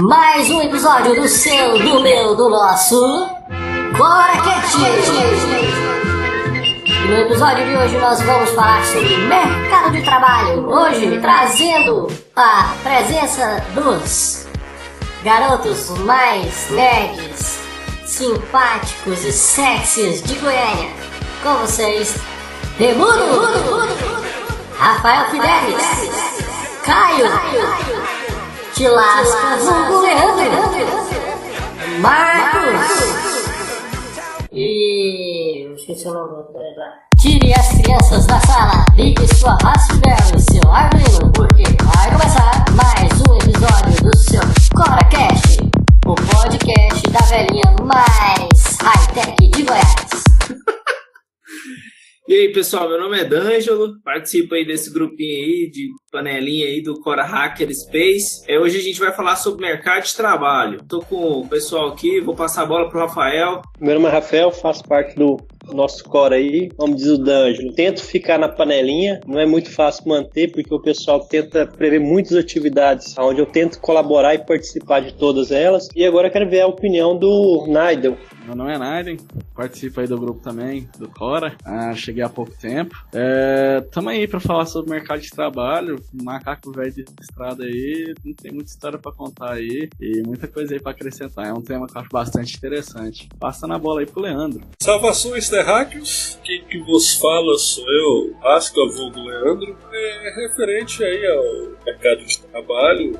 mais um episódio do seu, do meu, do nosso CoraCast. No episódio de hoje nós vamos falar sobre mercado de trabalho. Hoje trazendo a presença dos garotos mais nerds, simpáticos e sexys de Goiânia. Com vocês, Remudo, Rafael Fidelis, Caio, Tilasca, vulgo Leandro, Marcos e... eu esqueci o nome do outro. Tire as crianças da sala, ligue sua Raspberry e seu Arduino, porque vai começar mais um episódio do seu CoraCast, o podcast da velhinha mais high-tech de Goiás. E aí, pessoal, meu nome é D'Angelo, participo aí desse grupinho aí, de panelinha aí do Cora Hacker Space. Hoje a gente vai falar sobre mercado de trabalho. Tô com o pessoal aqui, vou passar a bola pro Rafael. Meu nome é Rafael, faço parte do nosso Cora aí, como diz o D'Angelo. Tento ficar na panelinha, não é muito fácil manter, porque o pessoal tenta prever muitas atividades, onde eu tento colaborar e participar de todas elas. E agora eu quero ver a opinião do Naiden. Meu nome é Naiden, participo aí do grupo também, do Cora. Cheguei há pouco tempo. Tamo aí pra falar sobre mercado de trabalho. Macaco velho de estrada aí, não tem muita história pra contar aí e muita coisa aí pra acrescentar. É um tema que eu acho bastante interessante. Passando a bola aí pro Leandro. Saudações terráqueos, quem que vos fala sou eu, Asca vulgo Leandro. Referente aí ao mercado de trabalho,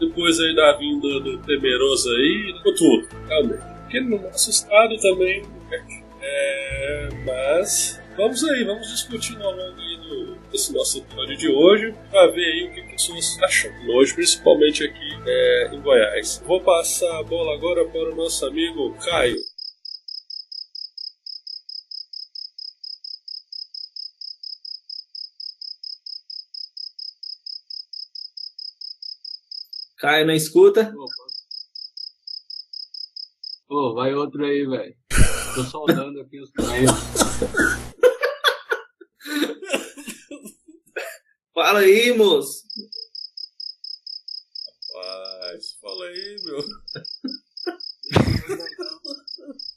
depois aí da vinda do Temeroso aí, com tudo, realmente. Aqui no nosso estado também, mas vamos discutir ao longo desse nosso episódio de hoje para ver aí o que as pessoas acham hoje, principalmente aqui em Goiás. Vou passar a bola agora para o nosso amigo Caio. Caio, não escuta? Pô, vai outro aí, velho. Tô soldando aqui os caras. Fala aí, moço. Rapaz, fala aí, meu.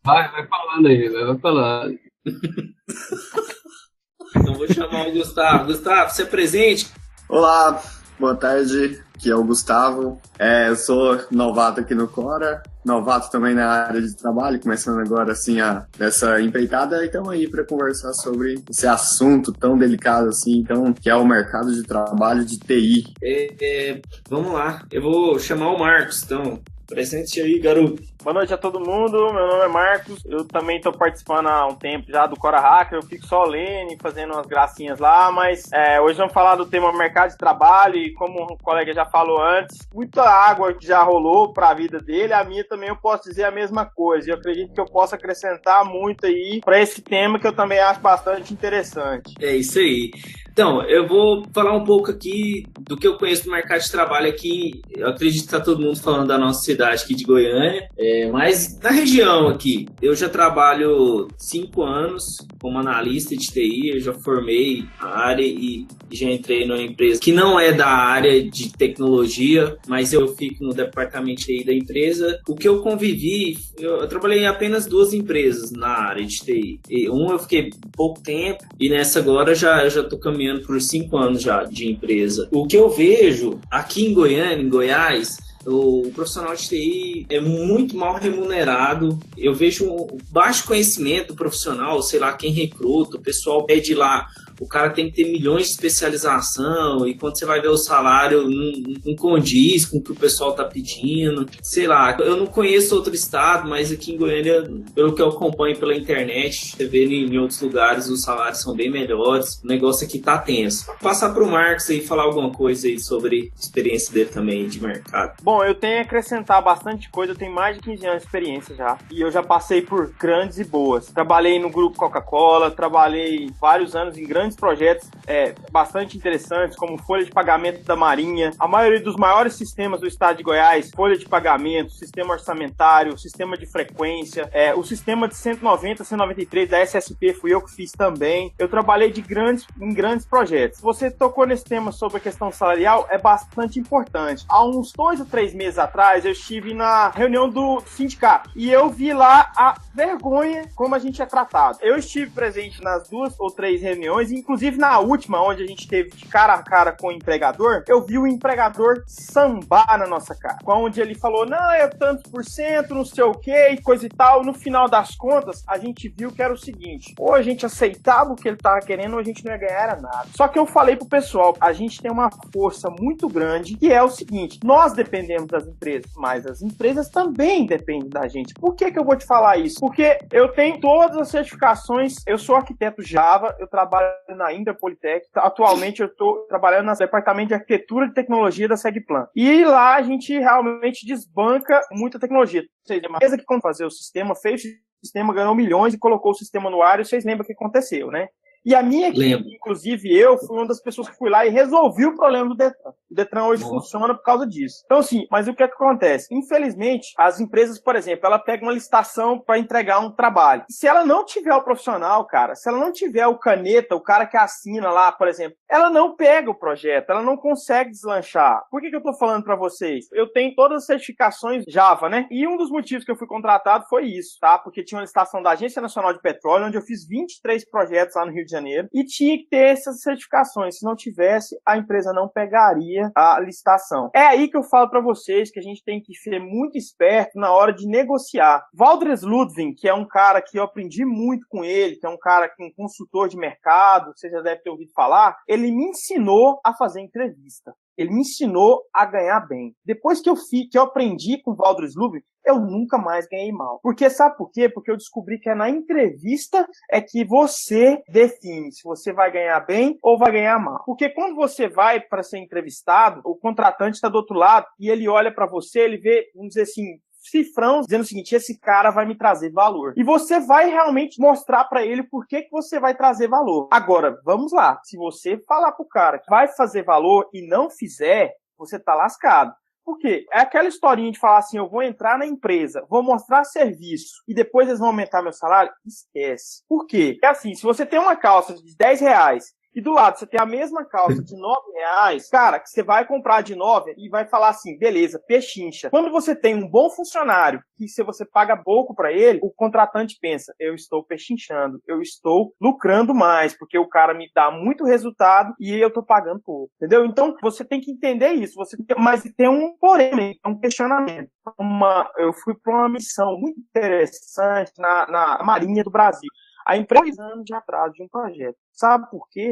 Vai falando aí, vai falando. Então vou chamar o Gustavo. Gustavo, você é presente? Olá, boa tarde. Aqui é o Gustavo. Eu sou novato aqui no Cora. Novato também na área de trabalho, começando agora assim nessa empreitada, e estamos aí para conversar sobre esse assunto tão delicado assim, então, que é o mercado de trabalho de TI. Vamos lá, eu vou chamar o Marcos, então, presente aí, garoto. Boa noite a todo mundo, meu nome é Marcos, eu também estou participando há um tempo já do Cora Hacker, eu fico só lendo e fazendo umas gracinhas lá, mas hoje vamos falar do tema mercado de trabalho e como o colega já falou antes, muita água já rolou para a vida dele, a minha também eu posso dizer a mesma coisa, e eu acredito que eu possa acrescentar muito aí para esse tema que eu também acho bastante interessante. É isso aí. Então, eu vou falar um pouco aqui do que eu conheço do mercado de trabalho aqui. Eu acredito que está todo mundo falando da nossa cidade aqui de Goiânia, mas na região aqui, eu já trabalho 5 anos como analista de TI, eu já formei a área e já entrei numa empresa que não é da área de tecnologia, mas eu fico no departamento aí da empresa. O que eu convivi, eu trabalhei em apenas 2 empresas na área de TI. Eu fiquei pouco tempo e nessa agora eu já estou caminhando por 5 anos já de empresa. O que eu vejo aqui em Goiânia, em Goiás, o profissional de TI é muito mal remunerado. Eu vejo um baixo conhecimento do profissional, sei lá, quem recruta, o pessoal pede lá, o cara tem que ter milhões de especialização e quando você vai ver o salário não condiz com o que o pessoal está pedindo. Sei lá, eu não conheço outro estado, mas aqui em Goiânia, pelo que eu acompanho pela internet, você vê em outros lugares os salários são bem melhores. O negócio aqui tá tenso. Vou passar para o Marcos aí falar alguma coisa aí sobre a experiência dele também de mercado. Bom, eu tenho a acrescentar bastante coisa, eu tenho mais de 15 anos de experiência já, e eu já passei por grandes e boas. Trabalhei no grupo Coca-Cola, trabalhei vários anos em grandes grandes projetos bastante interessantes, como folha de pagamento da Marinha, a maioria dos maiores sistemas do estado de Goiás, folha de pagamento, sistema orçamentário, sistema de frequência, o sistema de 190, 193 da SSP fui eu que fiz também. Eu trabalhei em grandes projetos. Você tocou nesse tema sobre a questão salarial, é bastante importante. Há uns 2 ou 3 meses atrás, eu estive na reunião do sindicato e eu vi lá a vergonha como a gente é tratado. Eu estive presente nas 2 ou 3 reuniões, inclusive na última, onde a gente teve de cara a cara com o empregador, eu vi o empregador sambar na nossa cara, onde ele falou, não, é tantos por cento, não sei o que, coisa e tal. No final das contas, a gente viu que era o seguinte, ou a gente aceitava o que ele tava querendo, ou a gente não ia ganhar era nada. Só que eu falei pro pessoal, a gente tem uma força muito grande, que é o seguinte, nós dependemos das empresas, mas as empresas também dependem da gente. Por que eu vou te falar isso? Porque eu tenho todas as certificações, eu sou arquiteto Java, eu trabalho na Indra Politécnica, atualmente eu estou trabalhando no departamento de arquitetura e tecnologia da Segplan. E lá a gente realmente desbanca muita tecnologia. Ou seja, uma empresa que quando fazer o sistema, fez o sistema, ganhou milhões e colocou o sistema no ar, e vocês lembram o que aconteceu, né? E a minha equipe, inclusive eu, fui uma das pessoas que fui lá e resolvi o problema do Detran. O Detran hoje funciona por causa disso. Então, assim, mas o que é que acontece? Infelizmente, as empresas, por exemplo, ela pega uma licitação para entregar um trabalho. Se ela não tiver o profissional, cara, se ela não tiver o caneta, o cara que assina lá, por exemplo, ela não pega o projeto, ela não consegue deslanchar. Por que eu tô falando para vocês? Eu tenho todas as certificações Java, né? E um dos motivos que eu fui contratado foi isso, tá? Porque tinha uma licitação da Agência Nacional de Petróleo, onde eu fiz 23 projetos lá no Rio de Janeiro, e tinha que ter essas certificações. Se não tivesse, a empresa não pegaria a licitação. É aí que eu falo para vocês que a gente tem que ser muito esperto na hora de negociar. Valdres Ludwig, que é um cara que eu aprendi muito com ele, que é um cara que é um consultor de mercado, você já deve ter ouvido falar, ele me ensinou a fazer entrevista. Ele me ensinou a ganhar bem. Depois que eu aprendi com o Valdres Ludwig, eu nunca mais ganhei mal. Porque sabe por quê? Porque eu descobri que é na entrevista é que você define se você vai ganhar bem ou vai ganhar mal. Porque quando você vai para ser entrevistado, o contratante está do outro lado e ele olha para você, ele vê, vamos dizer assim, cifrão, dizendo o seguinte, esse cara vai me trazer valor. E você vai realmente mostrar pra ele por que você vai trazer valor. Agora, vamos lá. Se você falar pro cara que vai fazer valor e não fizer, você tá lascado. Por quê? É aquela historinha de falar assim, eu vou entrar na empresa, vou mostrar serviço e depois eles vão aumentar meu salário? Esquece. Por quê? É assim, se você tem uma calça de R$10 e do lado você tem a mesma calça de R$9, cara, que você vai comprar de 9 e vai falar assim, beleza, pechincha. Quando você tem um bom funcionário, que se você paga pouco para ele, o contratante pensa, eu estou pechinchando, eu estou lucrando mais, porque o cara me dá muito resultado e eu estou pagando pouco, entendeu? Então, você tem que entender isso, mas tem um porém, um questionamento. Eu fui para uma missão muito interessante na Marinha do Brasil. A empresa 2 anos de atraso de um projeto. Sabe por quê?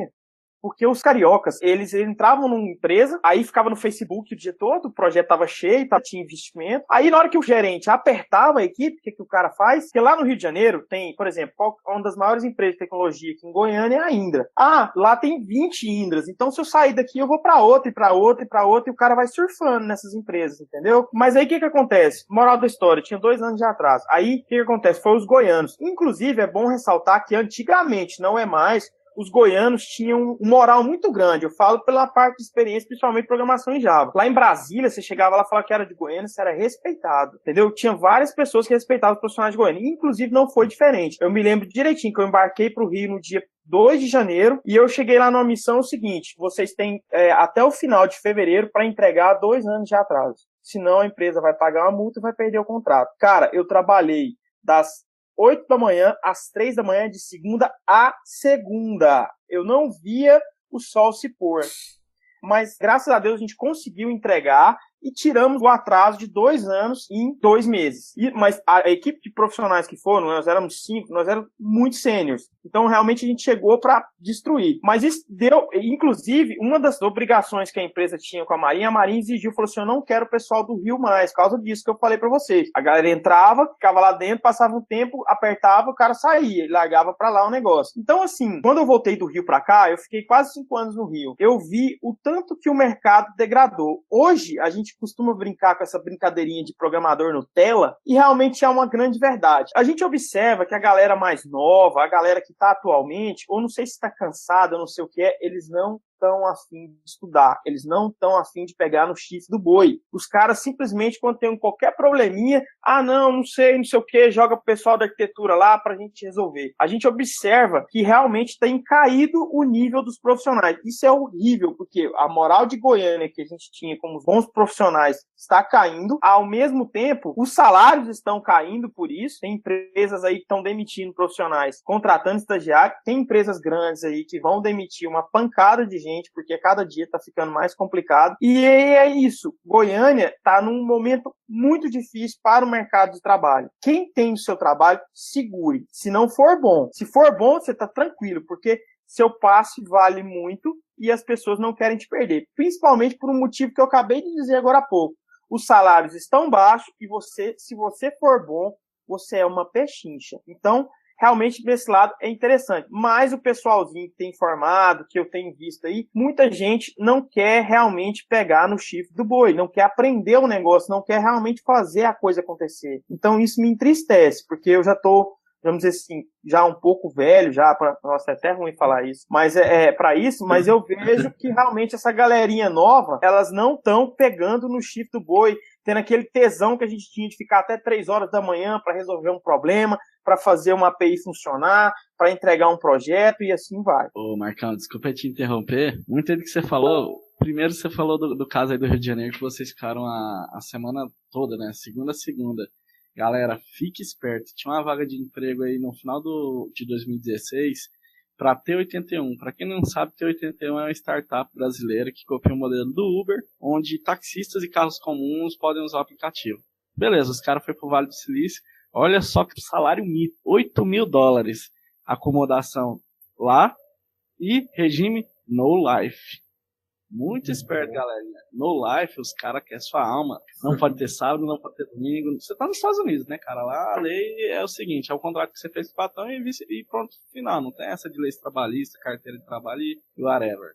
Porque os cariocas, eles entravam numa empresa, aí ficava no Facebook o dia todo, o projeto tava cheio, tinha investimento. Aí na hora que o gerente apertava a equipe, o que o cara faz? Porque lá no Rio de Janeiro tem, por exemplo, uma das maiores empresas de tecnologia aqui em Goiânia é a Indra. Lá tem 20 Indras, então se eu sair daqui eu vou pra outra, e pra outra, e pra outra, e o cara vai surfando nessas empresas, entendeu? Mas aí o que acontece? Moral da história, tinha 2 anos de atraso. Aí o que acontece? Foi os goianos. Inclusive é bom ressaltar que antigamente, não é mais, os goianos tinham um moral muito grande. Eu falo pela parte de experiência, principalmente programação em Java. Lá em Brasília, você chegava lá e falava que era de Goiânia, você era respeitado, entendeu? Tinha várias pessoas que respeitavam os profissionais de Goiânia. Inclusive, não foi diferente. Eu me lembro direitinho que eu embarquei para o Rio no dia 2 de janeiro e eu cheguei lá numa missão o seguinte, vocês têm até o final de fevereiro para entregar 2 anos de atraso. Senão a empresa vai pagar uma multa e vai perder o contrato. Cara, eu trabalhei das 8 da manhã às 3 da manhã de segunda a segunda. Eu não via o sol se pôr. Mas, graças a Deus, a gente conseguiu entregar e tiramos o atraso de 2 anos em 2 meses. Mas a equipe de profissionais que foram, nós éramos 5, nós éramos muito sêniores. Então, realmente, a gente chegou para destruir. Mas isso deu, inclusive, uma das obrigações que a empresa tinha com a Marinha exigiu, falou assim, eu não quero o pessoal do Rio mais, por causa disso que eu falei para vocês. A galera entrava, ficava lá dentro, passava um tempo, apertava, o cara saía, e largava para lá o negócio. Então, assim, quando eu voltei do Rio para cá, eu fiquei quase 5 anos no Rio. Eu vi o tanto que o mercado degradou. Hoje, a gente gente costuma brincar com essa brincadeirinha de programador Nutella, e realmente é uma grande verdade. A gente observa que a galera mais nova, a galera que está atualmente, ou não sei se está cansada, não sei o que é, eles não estão afim de estudar, eles não estão afim de pegar no chifre do boi. Os caras simplesmente, quando tem qualquer probleminha, não sei o que, joga pro pessoal da arquitetura lá pra gente resolver. A gente observa que realmente tem caído o nível dos profissionais. Isso é horrível, porque a moral de Goiânia que a gente tinha como bons profissionais está caindo, ao mesmo tempo, os salários estão caindo por isso. Tem empresas aí que estão demitindo profissionais, contratando estagiários, tem empresas grandes aí que vão demitir uma pancada de gente, porque cada dia está ficando mais complicado. E é isso. Goiânia está num momento muito difícil para o mercado de trabalho. Quem tem o seu trabalho, segure. Se não for bom. Se for bom, você está tranquilo, porque seu passe vale muito e as pessoas não querem te perder. Principalmente por um motivo que eu acabei de dizer agora há pouco. Os salários estão baixos e se você for bom, você é uma pechincha. Então, realmente, desse lado, é interessante. Mas o pessoalzinho que tem formado, que eu tenho visto aí, muita gente não quer realmente pegar no chifre do boi, não quer aprender o negócio, não quer realmente fazer a coisa acontecer. Então, isso me entristece, porque eu já tô, vamos dizer assim, já um pouco velho, nossa, é até ruim falar isso, mas para isso, mas eu vejo que realmente essa galerinha nova, elas não estão pegando no chifre do boi, tendo aquele tesão que a gente tinha de ficar até 3 horas da manhã para resolver um problema, para fazer uma API funcionar, para entregar um projeto e assim vai. Ô, Marcão, desculpa te interromper. Muito do que você falou, primeiro você falou do caso aí do Rio de Janeiro, que vocês ficaram a semana toda, né? Segunda a segunda. Galera, fique esperto. Tinha uma vaga de emprego aí no final de 2016 para T81. Para quem não sabe, T81 é uma startup brasileira que copia o modelo do Uber, onde taxistas e carros comuns podem usar o aplicativo. Beleza, os caras foram pro Vale do Silício. Olha só que salário mínimo, $8.000. Acomodação lá e regime no life. Muito esperto, galerinha. No life, os caras querem sua alma. Não pode ter sábado, não pode ter domingo. Você tá nos Estados Unidos, né, cara? Lá a lei é o seguinte, é o contrato que você fez com o patrão e pronto, final. Não tem essa de leis trabalhistas, carteira de trabalho e whatever.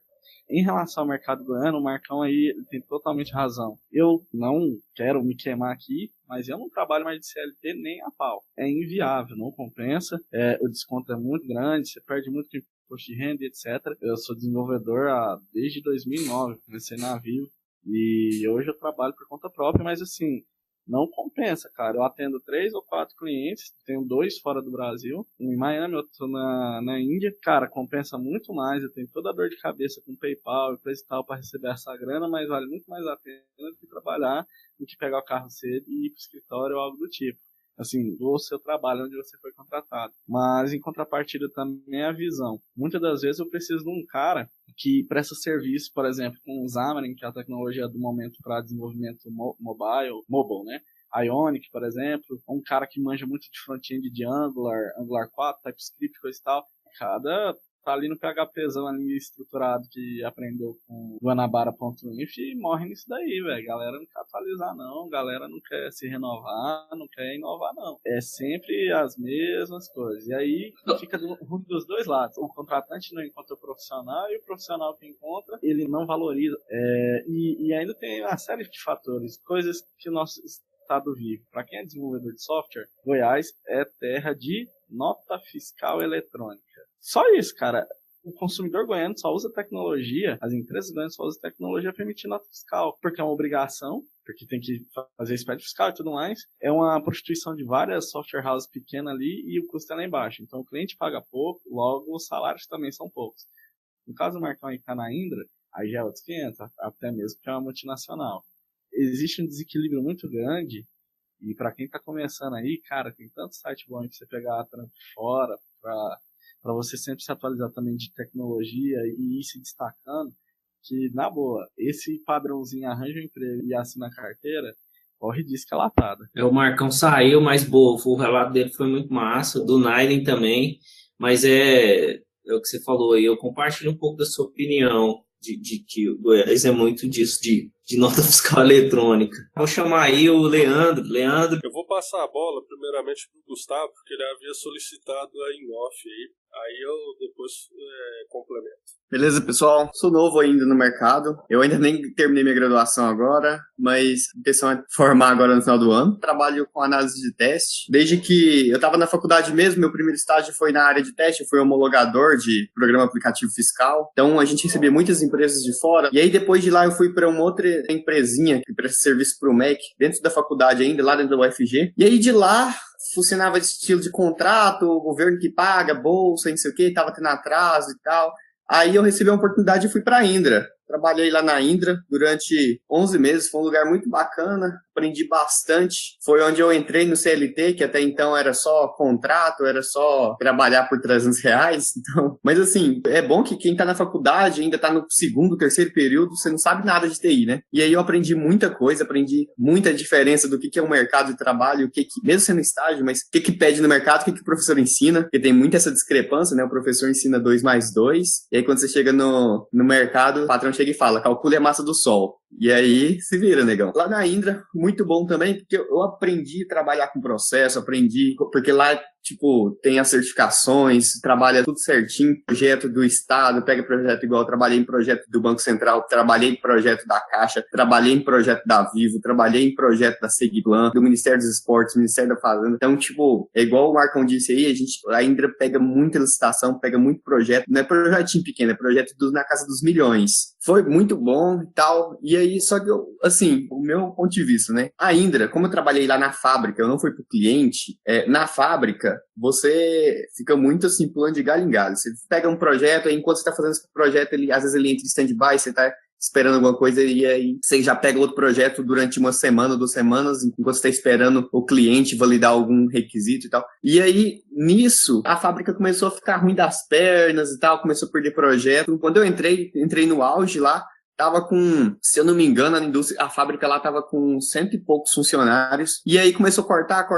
Em relação ao mercado goiano, o Marcão aí tem totalmente razão. Eu não quero me queimar aqui, mas eu não trabalho mais de CLT nem a pau. É inviável, não compensa. O desconto é muito grande, você perde muito imposto de renda, etc. Eu sou desenvolvedor desde 2009, comecei na Vivo e hoje eu trabalho por conta própria, mas assim, não compensa, cara. Eu atendo 3 ou 4 clientes, tenho 2 fora do Brasil, um em Miami, outro na Índia. Cara, compensa muito mais, eu tenho toda a dor de cabeça com PayPal e coisa e tal para receber essa grana, mas vale muito mais a pena do que trabalhar, do que pegar o carro cedo e ir pro escritório ou algo do tipo. Assim, do seu trabalho onde você foi contratado. Mas, em contrapartida, também é a visão. Muitas das vezes eu preciso de um cara que presta serviço, por exemplo, com o Xamarin, que é a tecnologia do momento para desenvolvimento mobile, né? Ionic, por exemplo. Um cara que manja muito de front-end de Angular 4, TypeScript, coisa e tal. Cada tá ali no PHPzão ali estruturado que aprendeu com Guanabara.inf e morre nisso daí, velho. Galera não quer atualizar não, galera não quer se renovar, não quer inovar não. É sempre as mesmas coisas. E aí fica ruim dos dois lados. O contratante não encontra o profissional e o profissional que encontra, ele não valoriza. E ainda tem uma série de fatores, coisas que o nosso estado vive. Para quem é desenvolvedor de software, Goiás é terra de nota fiscal eletrônica. Só isso, cara. O consumidor goiano só usa tecnologia, as empresas goianas só usam tecnologia para emitir nota fiscal, porque é uma obrigação, porque tem que fazer SPED fiscal e tudo mais. É uma prostituição de várias software houses pequenas ali e o custo é lá embaixo. Então o cliente paga pouco, logo os salários também são poucos. No caso do Marcão aí que tá na Indra, aí já é outros 500, até mesmo que é uma multinacional. Existe um desequilíbrio muito grande e para quem tá começando aí, cara, tem tanto site bom pra você pegar a trampo fora, para você sempre se atualizar também de tecnologia e ir se destacando, que, na boa, esse padrãozinho arranja um emprego e assina a carteira, corre disco latada. O Marcão saiu, mas boa, o relato dele foi muito massa, do Naiden também, mas é o que você falou aí, eu compartilho um pouco da sua opinião, de que o Goiás é muito disso, de nota fiscal eletrônica. Vou chamar aí o Leandro. Leandro. Eu vou passar a bola primeiramente para o Gustavo, porque ele havia solicitado em off aí Aí eu depois complemento. Beleza, pessoal? Sou novo ainda no mercado. Eu ainda nem terminei minha graduação agora, mas a intenção é formar agora no final do ano. Trabalho com análise de teste. Desde que eu estava na faculdade mesmo, meu primeiro estágio foi na área de teste. Eu fui homologador de programa aplicativo fiscal. Então, a gente recebia muitas empresas de fora. E aí, depois de lá, eu fui para uma outra empresinha que presta serviço para o MEC, dentro da faculdade ainda, lá dentro da UFG. E aí, de lá, funcionava de estilo de contrato, o governo que paga, bolsa, não sei o quê, estava tendo atraso e tal. Aí eu recebi a oportunidade e fui para a Indra. Trabalhei lá na Indra durante 11 meses, foi um lugar muito bacana, aprendi bastante. Foi onde eu entrei no CLT, que até então era só contrato, era só trabalhar por R$300. Então, mas assim, é bom que quem tá na faculdade ainda tá no segundo, terceiro período, você não sabe nada de TI, né? E aí eu aprendi muita coisa, aprendi muita diferença do que é um mercado de trabalho, o que mesmo sendo estágio, mas o que pede no mercado, o que o professor ensina, porque tem muita essa discrepância, né? O professor ensina 2 mais 2, e aí quando você chega no mercado, o patrão chega e fala, calcule a massa do sol. E aí, se vira, negão. Lá na Indra, muito bom também, porque eu aprendi a trabalhar com processo, porque lá, tipo, tem as certificações, trabalha tudo certinho, projeto do Estado, pega projeto igual, eu trabalhei em projeto do Banco Central, trabalhei em projeto da Caixa, trabalhei em projeto da Vivo, trabalhei em projeto da Segplan, do Ministério dos Esportes, Ministério da Fazenda. Então, tipo, é igual o Marcão disse aí, a Indra pega muita licitação, pega muito projeto, não é projetinho pequeno, é projeto na casa dos milhões. Foi muito bom e tal, e aí, só que eu, assim, o meu ponto de vista, né? A Indra, como eu trabalhei lá na fábrica, eu não fui pro cliente, na fábrica, você fica muito assim, pulando de galho em galho. Você pega um projeto, aí enquanto você tá fazendo esse projeto, às vezes ele entra em stand-by, você tá esperando alguma coisa e aí você já pega outro projeto durante uma semana, 2 semanas, enquanto você está esperando o cliente validar algum requisito e tal. E aí, nisso, a fábrica começou a ficar ruim das pernas e tal, começou a perder projeto. Quando eu entrei no auge lá, tava com, se eu não me engano, a fábrica lá tava com 100 e poucos funcionários. E aí começou a cortar.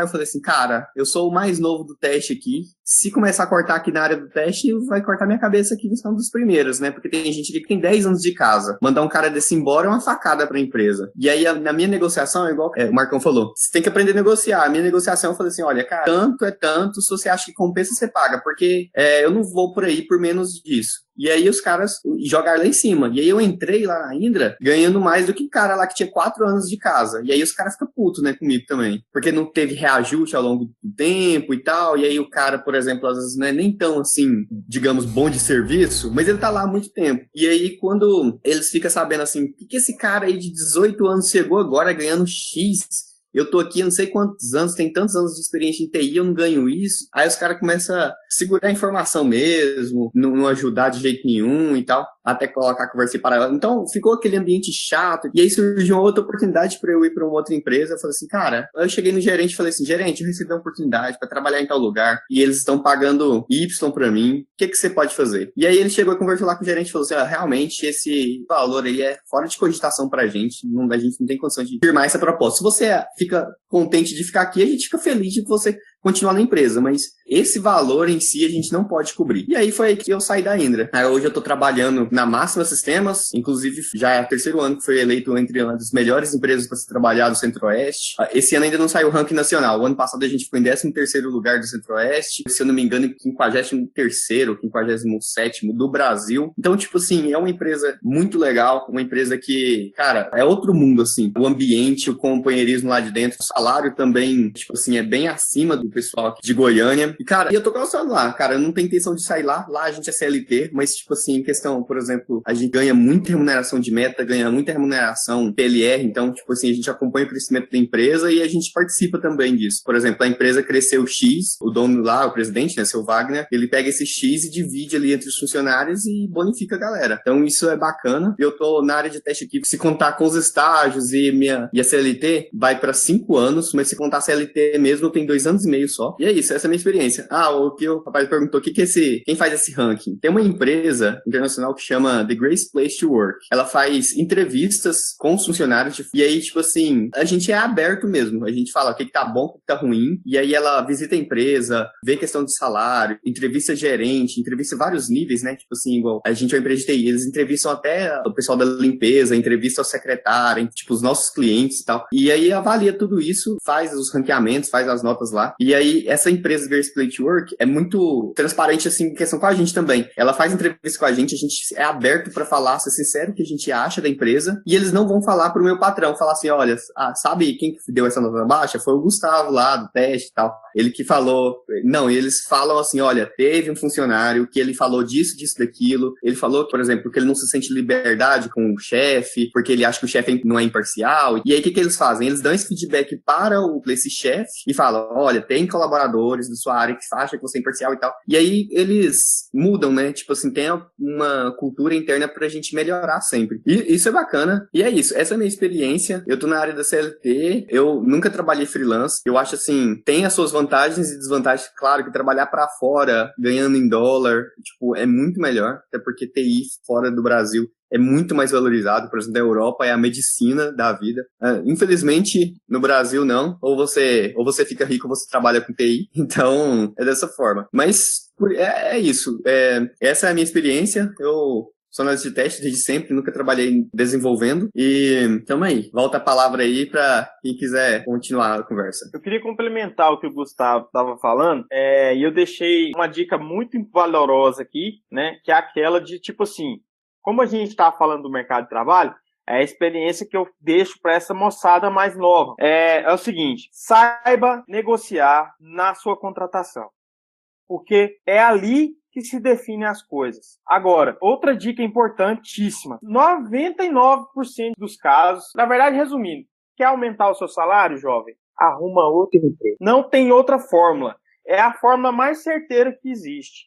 Eu falei assim, cara, eu sou o mais novo do teste aqui. Se começar a cortar aqui na área do teste, vai cortar minha cabeça aqui, você é um dos primeiros, né? Porque tem gente aqui que tem 10 anos de casa. Mandar um cara desse embora é uma facada pra empresa. E aí, na minha negociação, é igual o Marcão falou, você tem que aprender a negociar. A minha negociação, eu falei assim, olha, cara, tanto é tanto, se você acha que compensa, você paga. Porque eu não vou por aí por menos disso. E aí os caras jogaram lá em cima. E aí eu entrei lá na Indra ganhando mais do que o cara lá que tinha 4 anos de casa. E aí os caras ficam putos, né, comigo também. Porque não teve reajuste ao longo do tempo e tal. E aí o cara, por exemplo, às vezes não é nem tão assim, digamos, bom de serviço, mas ele tá lá há muito tempo. E aí quando eles ficam sabendo assim, por que esse cara aí de 18 anos chegou agora ganhando X? Eu tô aqui, não sei quantos anos, tem tantos anos de experiência em TI, eu não ganho isso. Aí os caras começam a segurar a informação mesmo, não ajudar de jeito nenhum e tal, até colocar a conversa em paralelo. Então, ficou aquele ambiente chato. E aí surgiu uma outra oportunidade para eu ir para uma outra empresa. Eu falei assim, cara, eu cheguei no gerente e falei assim, gerente, eu recebi uma oportunidade para trabalhar em tal lugar e eles estão pagando Y para mim. O que você pode fazer? E aí ele chegou a conversar lá com o gerente e falou assim, realmente esse valor aí é fora de cogitação pra gente. A gente não tem condição de firmar essa proposta. Se você fica contente de ficar aqui, a gente fica feliz de você continuar na empresa, mas esse valor em si a gente não pode cobrir. E aí foi aí que eu saí da Indra. Aí hoje eu tô trabalhando na Máxima Sistemas, inclusive já é o 3º ano que foi eleito entre uma das melhores empresas para se trabalhar do Centro-Oeste. Esse ano ainda não saiu o ranking nacional. O ano passado a gente ficou em 13º lugar do Centro-Oeste, se eu não me engano em 53º, 57º do Brasil. Então, tipo assim, é uma empresa muito legal, uma empresa que, cara, é outro mundo, assim. O ambiente, o companheirismo lá de dentro, o salário também, tipo assim, é bem acima do pessoal aqui de Goiânia. E, cara, eu tô gostando lá, cara, eu não tenho intenção de sair lá. Lá a gente é CLT, mas, tipo assim, em questão, por exemplo, a gente ganha muita remuneração de meta, ganha muita remuneração PLR, então, tipo assim, a gente acompanha o crescimento da empresa e a gente participa também disso. Por exemplo, a empresa cresceu X, o dono lá, o presidente, né, seu Wagner, ele pega esse X e divide ali entre os funcionários e bonifica a galera. Então, isso é bacana. Eu tô na área de teste aqui, se contar com os estágios e a CLT, vai pra 5 anos, mas se contar a CLT mesmo, tem 2 anos e meio só. E é isso, essa é a minha experiência. O que o rapaz perguntou, quem faz esse ranking? Tem uma empresa internacional que chama The Great Place to Work. Ela faz entrevistas com os funcionários, e aí, tipo assim, a gente é aberto mesmo. A gente fala o que tá bom, o que tá ruim, e aí ela visita a empresa, vê questão de salário, entrevista gerente, entrevista vários níveis, né? Tipo assim, igual a gente é uma empresa de TI, eles entrevistam até o pessoal da limpeza, entrevistam a secretária, tipo, os nossos clientes e tal. E aí avalia tudo isso, faz os ranqueamentos, faz as notas lá, e E aí, essa empresa Great Place to Work é muito transparente, assim, em questão com a gente também. Ela faz entrevista com a gente é aberto pra falar, ser sincero o que a gente acha da empresa, e eles não vão falar pro meu patrão, falar assim, olha, sabe quem que deu essa nota baixa? Foi o Gustavo lá, do teste e tal. Ele que falou... Não, eles falam assim, olha, teve um funcionário que ele falou disso, daquilo. Ele falou, por exemplo, que ele não se sente liberdade com o chefe, porque ele acha que o chefe não é imparcial. E aí, o que eles fazem? Eles dão esse feedback para esse chefe e falam, olha, tem colaboradores da sua área que acham que você é imparcial e tal. E aí, eles mudam, né? Tipo assim, tem uma cultura interna pra gente melhorar sempre. E isso é bacana. E é isso. Essa é a minha experiência. Eu tô na área da CLT. Eu nunca trabalhei freelance. Eu acho assim, tem as suas vantagens e desvantagens. Claro que trabalhar pra fora, ganhando em dólar, tipo, é muito melhor. Até porque TI fora do Brasil é muito mais valorizado. Por exemplo, da Europa é a medicina da vida. Infelizmente, no Brasil não. Ou você fica rico ou você trabalha com TI. Então, é dessa forma. Mas é isso. Essa é a minha experiência. Eu sou analista de teste desde sempre, nunca trabalhei desenvolvendo. E tamo aí. Volta a palavra aí pra quem quiser continuar a conversa. Eu queria complementar o que o Gustavo estava falando, e eu deixei uma dica muito valorosa aqui, né? Que é aquela de, tipo assim, como a gente está falando do mercado de trabalho, é a experiência que eu deixo para essa moçada mais nova. É o seguinte, saiba negociar na sua contratação. Porque é ali que se definem as coisas. Agora, outra dica importantíssima. 99% dos casos, na verdade, resumindo, quer aumentar o seu salário, jovem? Arruma outro emprego. Não tem outra fórmula. É a fórmula mais certeira que existe.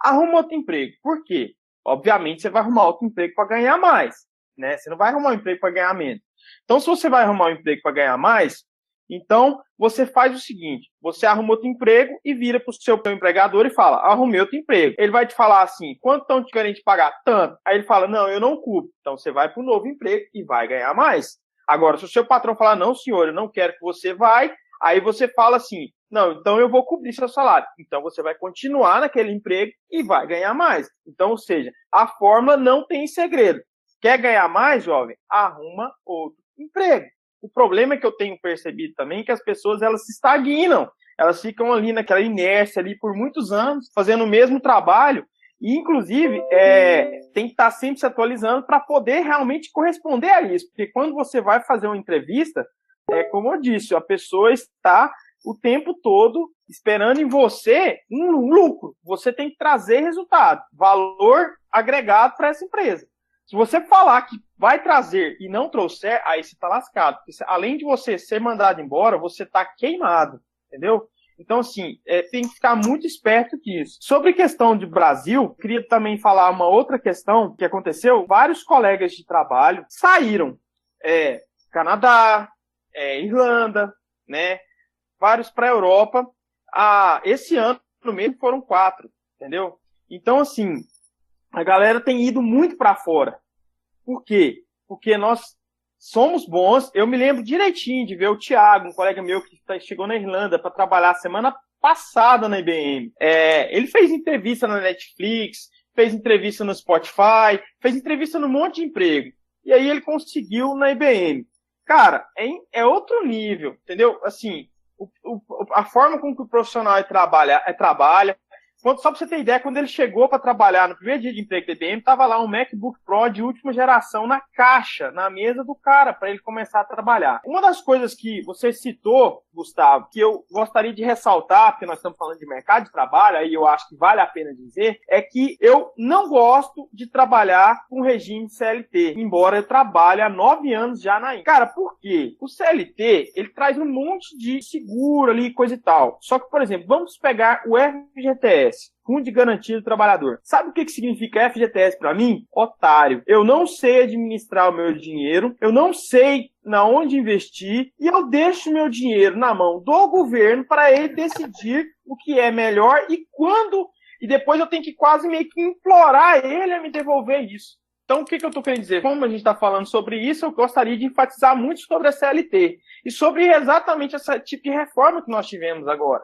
Arruma outro emprego. Por quê? Obviamente, você vai arrumar outro emprego para ganhar mais, né? Você não vai arrumar um emprego para ganhar menos. Então, se você vai arrumar um emprego para ganhar mais, então você faz o seguinte, você arruma outro emprego e vira para o seu empregador e fala, arrumei outro emprego. Ele vai te falar assim, quanto estão te querendo te pagar? Tanto. Aí ele fala, não, eu não cubro. Então, você vai para um novo emprego e vai ganhar mais. Agora, se o seu patrão falar, não, senhor, eu não quero que você vai, aí você fala assim, não, então eu vou cobrir seu salário. Então você vai continuar naquele emprego e vai ganhar mais. Então, ou seja, a fórmula não tem segredo. Quer ganhar mais, jovem? Arruma outro emprego. O problema é que eu tenho percebido também que as pessoas elas se estagnam. Elas ficam ali naquela inércia ali por muitos anos, fazendo o mesmo trabalho. E, inclusive, tem que estar sempre se atualizando para poder realmente corresponder a isso. Porque quando você vai fazer uma entrevista, como eu disse, a pessoa está o tempo todo esperando em você um lucro. Você tem que trazer resultado, valor agregado para essa empresa. Se você falar que vai trazer e não trouxer, aí você está lascado. Porque além de você ser mandado embora, você está queimado, entendeu? Então, assim, tem que ficar muito esperto disso. Sobre a questão de Brasil, queria também falar uma outra questão que aconteceu. Vários colegas de trabalho saíram. Canadá, Irlanda, né? Vários para a Europa. Esse ano, no mês, foram 4, entendeu? Então, assim, a galera tem ido muito para fora. Por quê? Porque nós somos bons. Eu me lembro direitinho de ver o Thiago, um colega meu que chegou na Irlanda para trabalhar semana passada na IBM. Ele fez entrevista na Netflix, fez entrevista no Spotify, fez entrevista num monte de emprego. E aí ele conseguiu na IBM. Cara, é outro nível, entendeu? Assim, a forma com que o profissional trabalha. Só pra você ter ideia, quando ele chegou para trabalhar no primeiro dia de emprego da IBM, tava lá um MacBook Pro de última geração na caixa, na mesa do cara, para ele começar a trabalhar. Uma das coisas que você citou, Gustavo, que eu gostaria de ressaltar, porque nós estamos falando de mercado de trabalho, aí eu acho que vale a pena dizer, é que eu não gosto de trabalhar com regime CLT, embora eu trabalhe há 9 anos já na Inca. Cara, por quê? O CLT, ele traz um monte de seguro ali, coisa e tal. Só que, por exemplo, vamos pegar o FGTS. Fundo de Garantia do Trabalhador. Sabe o que significa FGTS para mim? Otário. Eu não sei administrar o meu dinheiro, eu não sei na onde investir e eu deixo meu dinheiro na mão do governo para ele decidir o que é melhor e quando. E depois eu tenho que quase meio que implorar ele a me devolver isso. Então, o que eu estou querendo dizer? Como a gente está falando sobre isso, eu gostaria de enfatizar muito sobre a CLT e sobre exatamente esse tipo de reforma que nós tivemos agora.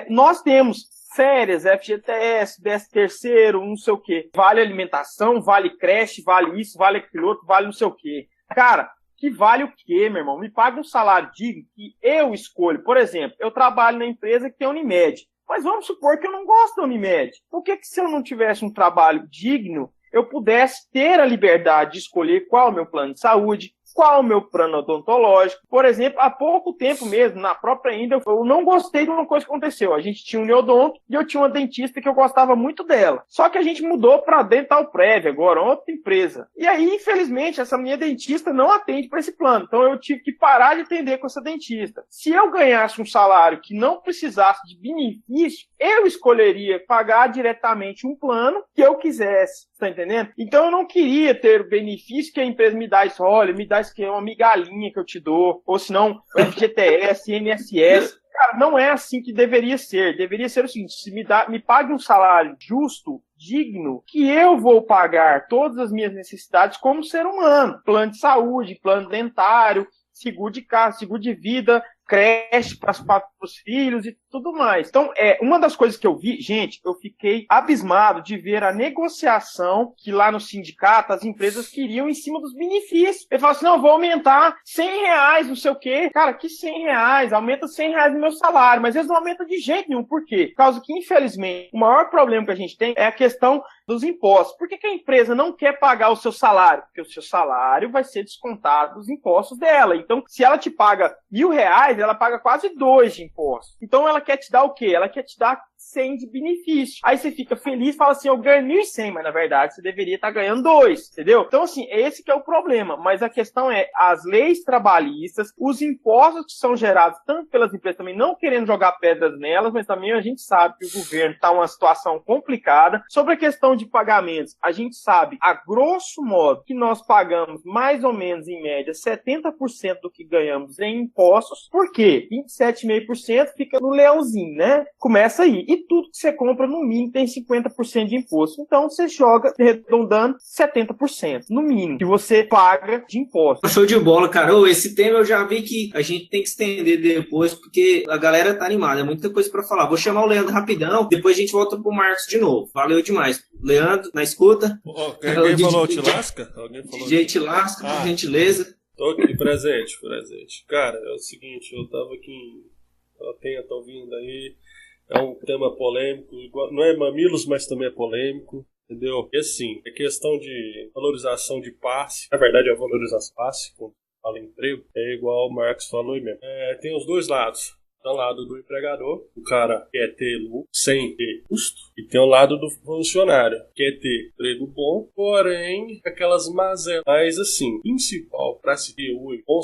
Nós temos férias, FGTS, 13º, não sei o quê. Vale alimentação, vale creche, vale isso, vale aquilo outro, vale não sei o quê. Cara, que vale o quê, meu irmão? Me paga um salário digno que eu escolho. Por exemplo, eu trabalho na empresa que tem a Unimed, mas vamos supor que eu não gosto da Unimed. Por que se eu não tivesse um trabalho digno, eu pudesse ter a liberdade de escolher qual é o meu plano de saúde, qual é o meu plano odontológico? Por exemplo, há pouco tempo mesmo, na própria Índia, eu não gostei de uma coisa que aconteceu. A gente tinha um neodonto e eu tinha uma dentista que eu gostava muito dela. Só que a gente mudou para Dental Prev agora, outra empresa. E aí, infelizmente, essa minha dentista não atende para esse plano. Então eu tive que parar de atender com essa dentista. Se eu ganhasse um salário que não precisasse de benefício, eu escolheria pagar diretamente um plano que eu quisesse. Tá entendendo? Então eu não queria ter o benefício que a empresa me dá isso, olha, me dá isso que é uma migalhinha que eu te dou, ou se não, FGTS, INSS. Cara, não é assim que deveria ser. Deveria ser o seguinte, se me pague um salário justo, digno, que eu vou pagar todas as minhas necessidades como ser humano. Plano de saúde, plano dentário, seguro de casa, seguro de vida, creche para os filhos e tudo mais. Então, uma das coisas que eu vi, gente, eu fiquei abismado de ver a negociação que lá no sindicato as empresas queriam em cima dos benefícios. Ele falou assim, não, vou aumentar R$100, não sei o quê. Cara, que R$100? Aumenta R$100 no meu salário, mas eles não aumentam de jeito nenhum. Por quê? Por causa que, infelizmente, o maior problema que a gente tem é a questão dos impostos. Por que a empresa não quer pagar o seu salário? Porque o seu salário vai ser descontado dos impostos dela. Então, se ela te paga R$1.000, ela paga quase 2 de impostos. Então, ela quer te dar o quê? Ela quer te dar 100 de benefício. Aí você fica feliz e fala assim, eu ganho 1.100, mas na verdade você deveria estar ganhando 2, entendeu? Então, assim, esse que é o problema. Mas a questão é, as leis trabalhistas, os impostos que são gerados tanto pelas empresas também, não querendo jogar pedras nelas, mas também a gente sabe que o governo está numa situação complicada. Sobre a questão de pagamentos, a gente sabe, a grosso modo, que nós pagamos mais ou menos, em média, 70% do que ganhamos em impostos. Por quê? 27,5% fica no leãozinho, né? Começa aí. E tudo que você compra, no mínimo, tem 50% de imposto. Então, você joga, arredondando, 70%, no mínimo, que você paga de imposto. Show de bola, cara. Esse tema eu já vi que a gente tem que estender depois, porque a galera tá animada, é muita coisa pra falar. Vou chamar o Leandro rapidão, depois a gente volta pro Marcos de novo. Valeu demais. Leandro, na escuta. Alguém falou te lasca? DJ te lasca, por gentileza. Tô aqui, presente. Cara, é o seguinte, eu tava aqui, tô ouvindo aí, é um tema polêmico, não é mamilos, mas também é polêmico, entendeu? E assim, é questão de valorização de passe, na verdade é a valorização de passe, quando fala em emprego, é igual o Marcos falou aí mesmo. Tem os dois lados. Tem o lado do empregador, o cara quer ter lucro sem ter custo, e tem o lado do funcionário, quer ter emprego bom, porém aquelas mazelas. Mas assim, principal para se ter hoje um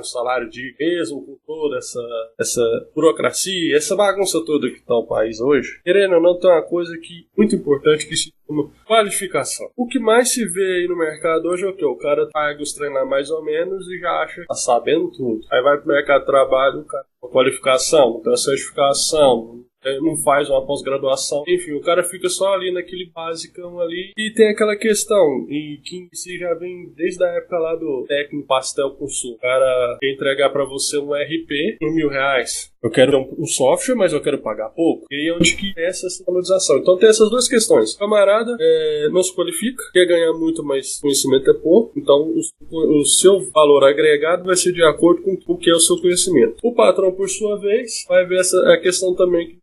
salário de mesmo com toda essa burocracia, essa bagunça toda que tá o país hoje, querendo ou não, tem uma coisa que muito importante que se chama qualificação. O que mais se vê aí no mercado hoje é o que? O cara paga os treinar mais ou menos e já acha que tá sabendo tudo. Aí vai pro mercado de trabalho, o cara tem uma qualificação, não tem uma certificação, não faz uma pós-graduação, enfim, o cara fica só ali naquele basicão ali. E tem aquela questão, e que isso já vem desde a época lá do técnico pastel com suco. O cara quer entregar pra você um RP por R$1.000. Eu quero um software, mas eu quero pagar pouco. E aí é onde que é essa valorização. Então tem essas duas questões. O camarada não se qualifica, quer ganhar muito, mas conhecimento é pouco. Então o seu valor agregado vai ser de acordo com o que é o seu conhecimento. O patrão, por sua vez, vai ver a questão também que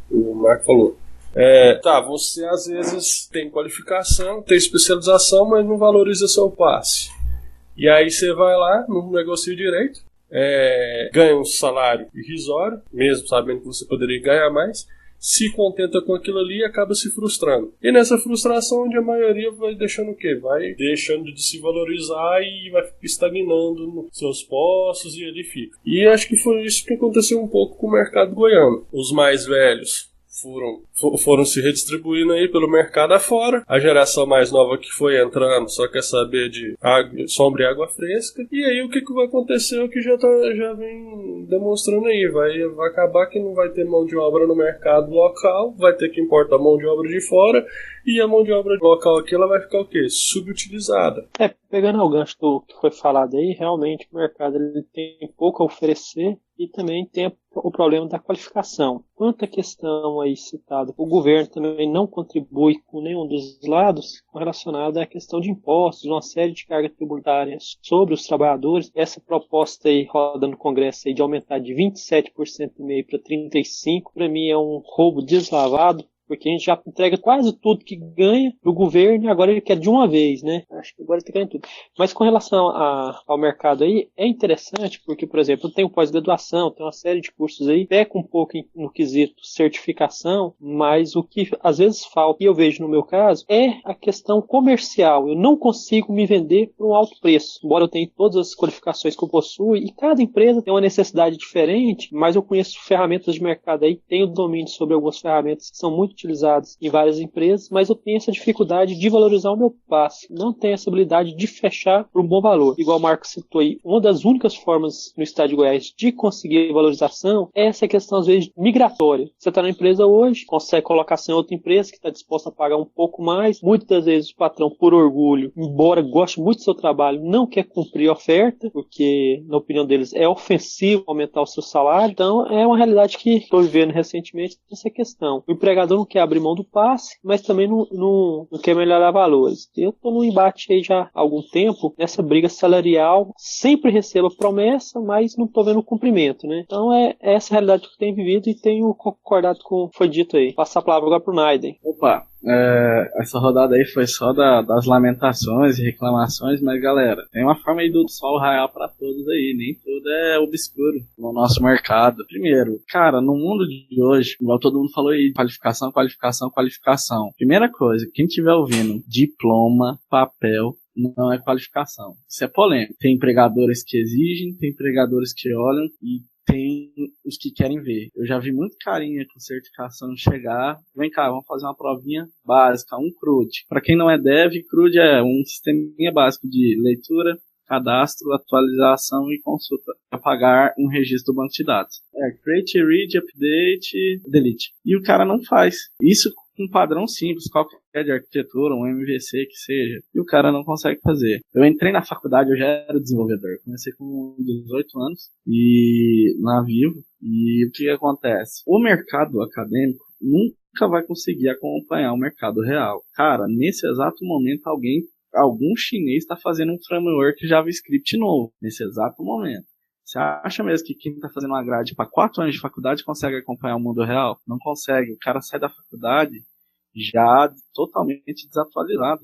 o Marco falou. Você às vezes tem qualificação, tem especialização, mas não valoriza seu passe. E aí você vai lá, não negocia direito, ganha um salário irrisório, mesmo sabendo que você poderia ganhar mais, se contenta com aquilo ali e acaba se frustrando. E nessa frustração, onde a maioria vai deixando o quê? Vai deixando de se valorizar e vai estagnando nos seus postos e ele fica. E acho que foi isso que aconteceu um pouco com o mercado goiano. Os mais velhos foram se redistribuindo aí pelo mercado afora. A geração mais nova que foi entrando só quer saber de sombra e água fresca. E aí o que vai acontecer? O que já vem demonstrando aí. Vai acabar que não vai ter mão de obra no mercado local, vai ter que importar mão de obra de fora, e a mão de obra local aqui ela vai ficar o quê? Subutilizada. Pegando o gancho do que foi falado aí, realmente o mercado ele tem pouco a oferecer e também tem o problema da qualificação. Quanto à questão aí citada, o governo também não contribui com nenhum dos lados relacionada à questão de impostos, uma série de cargas tributárias sobre os trabalhadores. Essa proposta aí roda no Congresso aí de aumentar de 27,5% para 35%, para mim é um roubo deslavado, porque a gente já entrega quase tudo que ganha pro governo e agora ele quer de uma vez, né? Acho que agora ele tá ganhando tudo. Mas com relação ao mercado aí, é interessante porque, por exemplo, eu tenho pós-graduação, tenho uma série de cursos aí, peca um pouco no quesito certificação, mas o que às vezes falta, e eu vejo no meu caso, é a questão comercial. Eu não consigo me vender por um alto preço, embora eu tenha todas as qualificações que eu possuo, e cada empresa tem uma necessidade diferente, mas eu conheço ferramentas de mercado aí, tenho domínio sobre algumas ferramentas que são muito utilizadas em várias empresas, mas eu tenho essa dificuldade de valorizar o meu passe. Não tenho essa habilidade de fechar por um bom valor. Igual o Marco citou aí, uma das únicas formas no estado de Goiás de conseguir valorização é essa questão, às vezes, migratória. Você está na empresa hoje, consegue colocação em outra empresa que está disposta a pagar um pouco mais. Muitas das vezes o patrão, por orgulho, embora goste muito do seu trabalho, não quer cumprir a oferta, porque, na opinião deles, é ofensivo aumentar o seu salário. Então, é uma realidade que estou vivendo recentemente essa questão. O empregador não quer abrir mão do passe, mas também não quer melhorar valores. Eu estou num embate aí já há algum tempo, nessa briga salarial, sempre recebo a promessa, mas não estou vendo o cumprimento, né? Então é essa a realidade que eu tenho vivido e tenho concordado com o que foi dito aí. Passar a palavra agora para o Naiden. Opa, essa rodada aí foi só das lamentações e reclamações, mas galera, tem uma forma aí do sol raiar pra todos aí, nem tudo é obscuro no nosso mercado. Primeiro, cara, no mundo de hoje, igual todo mundo falou aí, qualificação, qualificação, qualificação. Primeira coisa, quem estiver ouvindo, diploma, papel, não é qualificação. Isso é polêmico. Tem empregadores que exigem, tem empregadores que olham e tem os que querem ver. Eu já vi muito carinha com certificação chegar, vem cá, vamos fazer uma provinha básica, um CRUD. Para quem não é dev, CRUD é um sisteminha básico de leitura, cadastro, atualização e consulta para pagar um registro do banco de dados. Create, read, update, delete. E o cara não faz. Isso com um padrão simples, qualquer de arquitetura, um MVC que seja, e o cara não consegue fazer. Eu entrei na faculdade, eu já era desenvolvedor, comecei com 18 anos e na Vivo, e o que acontece? O mercado acadêmico nunca vai conseguir acompanhar o mercado real. Cara, nesse exato momento algum chinês está fazendo um framework JavaScript novo, nesse exato momento. Você acha mesmo que quem está fazendo uma grade para 4 anos de faculdade consegue acompanhar o mundo real? Não consegue. O cara sai da faculdade já totalmente desatualizado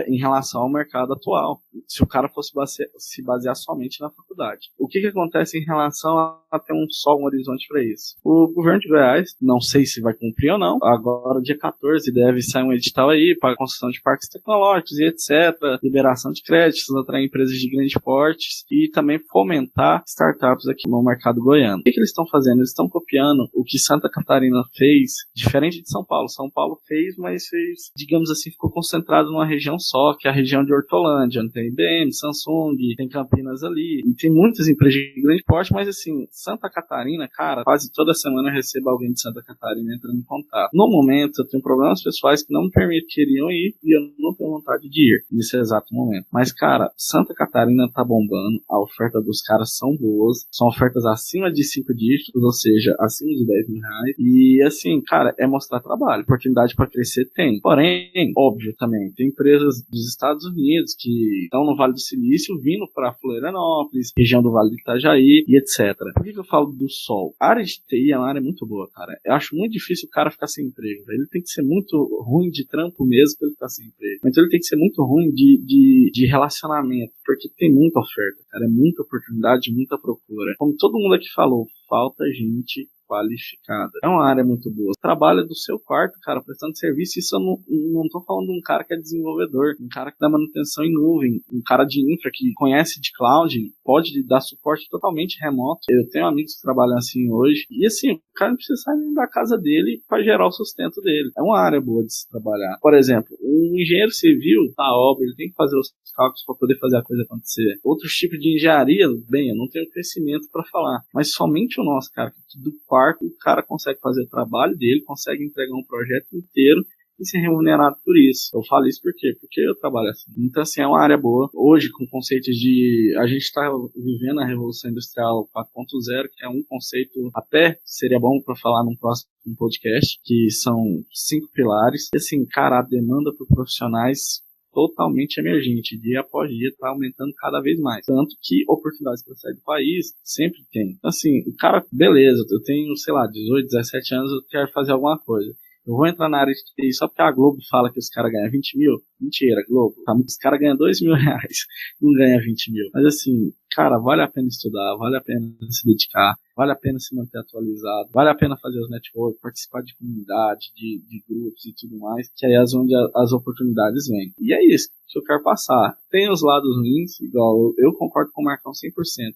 em relação ao mercado atual, se o cara fosse se basear somente na faculdade. O que acontece em relação a ter um horizonte para isso? O governo de Goiás, não sei se vai cumprir ou não, agora dia 14 deve sair um edital aí para a construção de parques tecnológicos e etc, liberação de créditos, atrair empresas de grandes portes e também fomentar startups aqui no mercado goiano. O que eles estão fazendo? Eles estão copiando o que Santa Catarina fez, diferente de São Paulo. São Paulo fez, mas fez, digamos assim, ficou concentrado numa região só, que é a região de Hortolândia, onde tem IBM, Samsung, tem Campinas ali, e tem muitas empresas de grande porte, mas assim, Santa Catarina, cara, quase toda semana eu recebo alguém de Santa Catarina entrando em contato. No momento, eu tenho problemas pessoais que não me permitiriam ir, e eu não tenho vontade de ir nesse exato momento. Mas, cara, Santa Catarina tá bombando, a oferta dos caras são boas, são ofertas acima de 5 dígitos, ou seja, acima de 10 mil reais, e assim, cara, é mostrar trabalho, oportunidade para crescer tem. Porém, óbvio também, tem empresas dos Estados Unidos que estão no Vale do Silício vindo para Florianópolis, região do Vale do Itajaí e etc. Por que eu falo do sol? A área de TI é uma área muito boa, cara. Eu acho muito difícil o cara ficar sem emprego. Ele tem que ser muito ruim de trampo mesmo para ele ficar sem emprego. Então ele tem que ser muito ruim de relacionamento, porque tem muita oferta, cara. É muita oportunidade, muita procura. Como todo mundo aqui falou, falta gente qualificada. É uma área muito boa. Trabalha do seu quarto, cara, prestando serviço. Isso eu não tô falando de um cara que é desenvolvedor, um cara que dá manutenção em nuvem, um cara de infra que conhece de cloud, pode dar suporte totalmente remoto. Eu tenho amigos que trabalham assim hoje. E assim, o cara não precisa sair da casa dele para gerar o sustento dele. É uma área boa de se trabalhar. Por exemplo, um engenheiro civil na obra, ele tem que fazer os cálculos para poder fazer a coisa acontecer. Outros tipos de engenharia, bem, eu não tenho conhecimento para falar, mas somente o nosso, cara, do quarto, o cara consegue fazer o trabalho dele, consegue entregar um projeto inteiro e ser remunerado por isso. Eu falo isso por quê? Porque eu trabalho assim. Então, assim, é uma área boa. Hoje, com conceitos de... A gente está vivendo a Revolução Industrial 4.0, que é um conceito, até seria bom para falar num próximo podcast, que são 5 pilares. E, assim, cara, a demanda por profissionais totalmente emergente, dia após dia está aumentando cada vez mais, tanto que oportunidades para sair do país sempre tem. Assim, o cara, beleza, eu tenho, sei lá, 18, 17 anos, eu quero fazer alguma coisa. Eu vou entrar na área de TI só porque a Globo fala que os caras ganham 20 mil? Mentira, Globo. Tá? Os caras ganham 2 mil reais, não ganha 20 mil. Mas assim, cara, vale a pena estudar, vale a pena se dedicar, vale a pena se manter atualizado, vale a pena fazer os networks, participar de comunidade, de grupos e tudo mais, que aí é onde as oportunidades vêm. E é isso que eu quero passar. Tem os lados ruins, igual eu concordo com o Marcão 100%.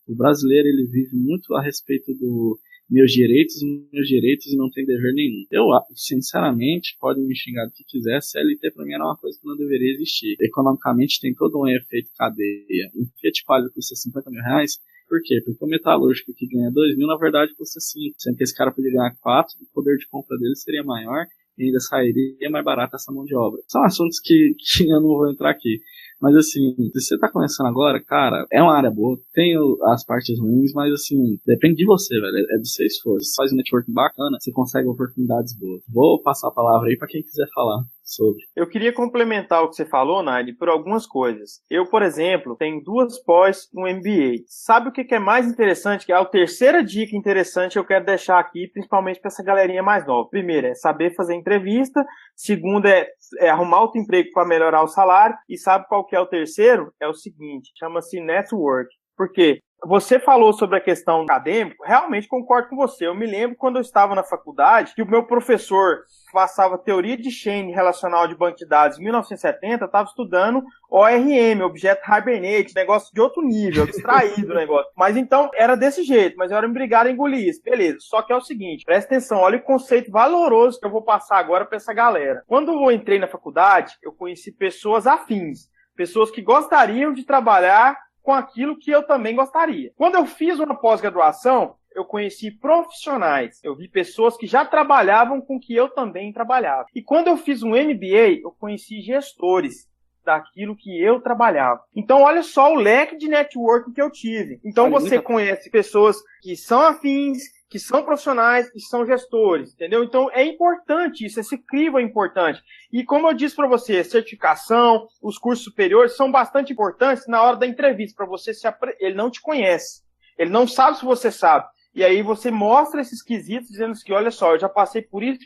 O brasileiro, ele vive muito a respeito do meus direitos e não tem dever nenhum. Eu, sinceramente, podem me xingar do que quiser, CLT pra mim era uma coisa que não deveria existir. Economicamente tem todo um efeito cadeia. Um Fiat Palio custa 50 mil reais, por quê? Porque o metalúrgico que ganha 2 mil, na verdade, custa 5. Sendo que esse cara poderia ganhar 4, o poder de compra dele seria maior e ainda sairia mais barata essa mão de obra. São assuntos que eu não vou entrar aqui. Mas assim, se você tá começando agora, cara, é uma área boa, tem as partes ruins, mas assim, depende de você, velho, é do seu esforço. Você faz um networking bacana, você consegue oportunidades boas. Vou passar a palavra aí pra quem quiser falar sobre. Eu queria complementar o que você falou, Naide, por algumas coisas. Eu, por exemplo, tenho 2 pós no MBA. Sabe o que é mais interessante? Que é a terceira dica interessante que eu quero deixar aqui, principalmente para essa galerinha mais nova. Primeiro, é saber fazer entrevista. Segundo, é arrumar outro emprego para melhorar o salário. E sabe qual que é o terceiro? É o seguinte, chama-se network. Por quê? Você falou sobre a questão acadêmica, realmente concordo com você. Eu me lembro quando eu estava na faculdade, que o meu professor passava teoria de chain relacional de banco de dados em 1970, eu estava estudando ORM, Object Hibernate, negócio de outro nível, distraído o negócio. Mas então, era desse jeito, mas eu era obrigado a engolir isso. Beleza, só que é o seguinte, presta atenção, olha o conceito valoroso que eu vou passar agora para essa galera. Quando eu entrei na faculdade, eu conheci pessoas afins, pessoas que gostariam de trabalhar com aquilo que eu também gostaria. Quando eu fiz uma pós-graduação, eu conheci profissionais, eu vi pessoas que já trabalhavam com o que eu também trabalhava. E quando eu fiz um MBA, eu conheci gestores daquilo que eu trabalhava. Então, olha só o leque de networking que eu tive. Então, você conhece pessoas que são afins, que são profissionais, que são gestores, entendeu? Então, é importante isso, esse crivo é importante. E como eu disse para você, certificação, os cursos superiores são bastante importantes na hora da entrevista, para você ele não te conhece, ele não sabe se você sabe. E aí você mostra esses quesitos dizendo que, olha só, eu já passei por isso,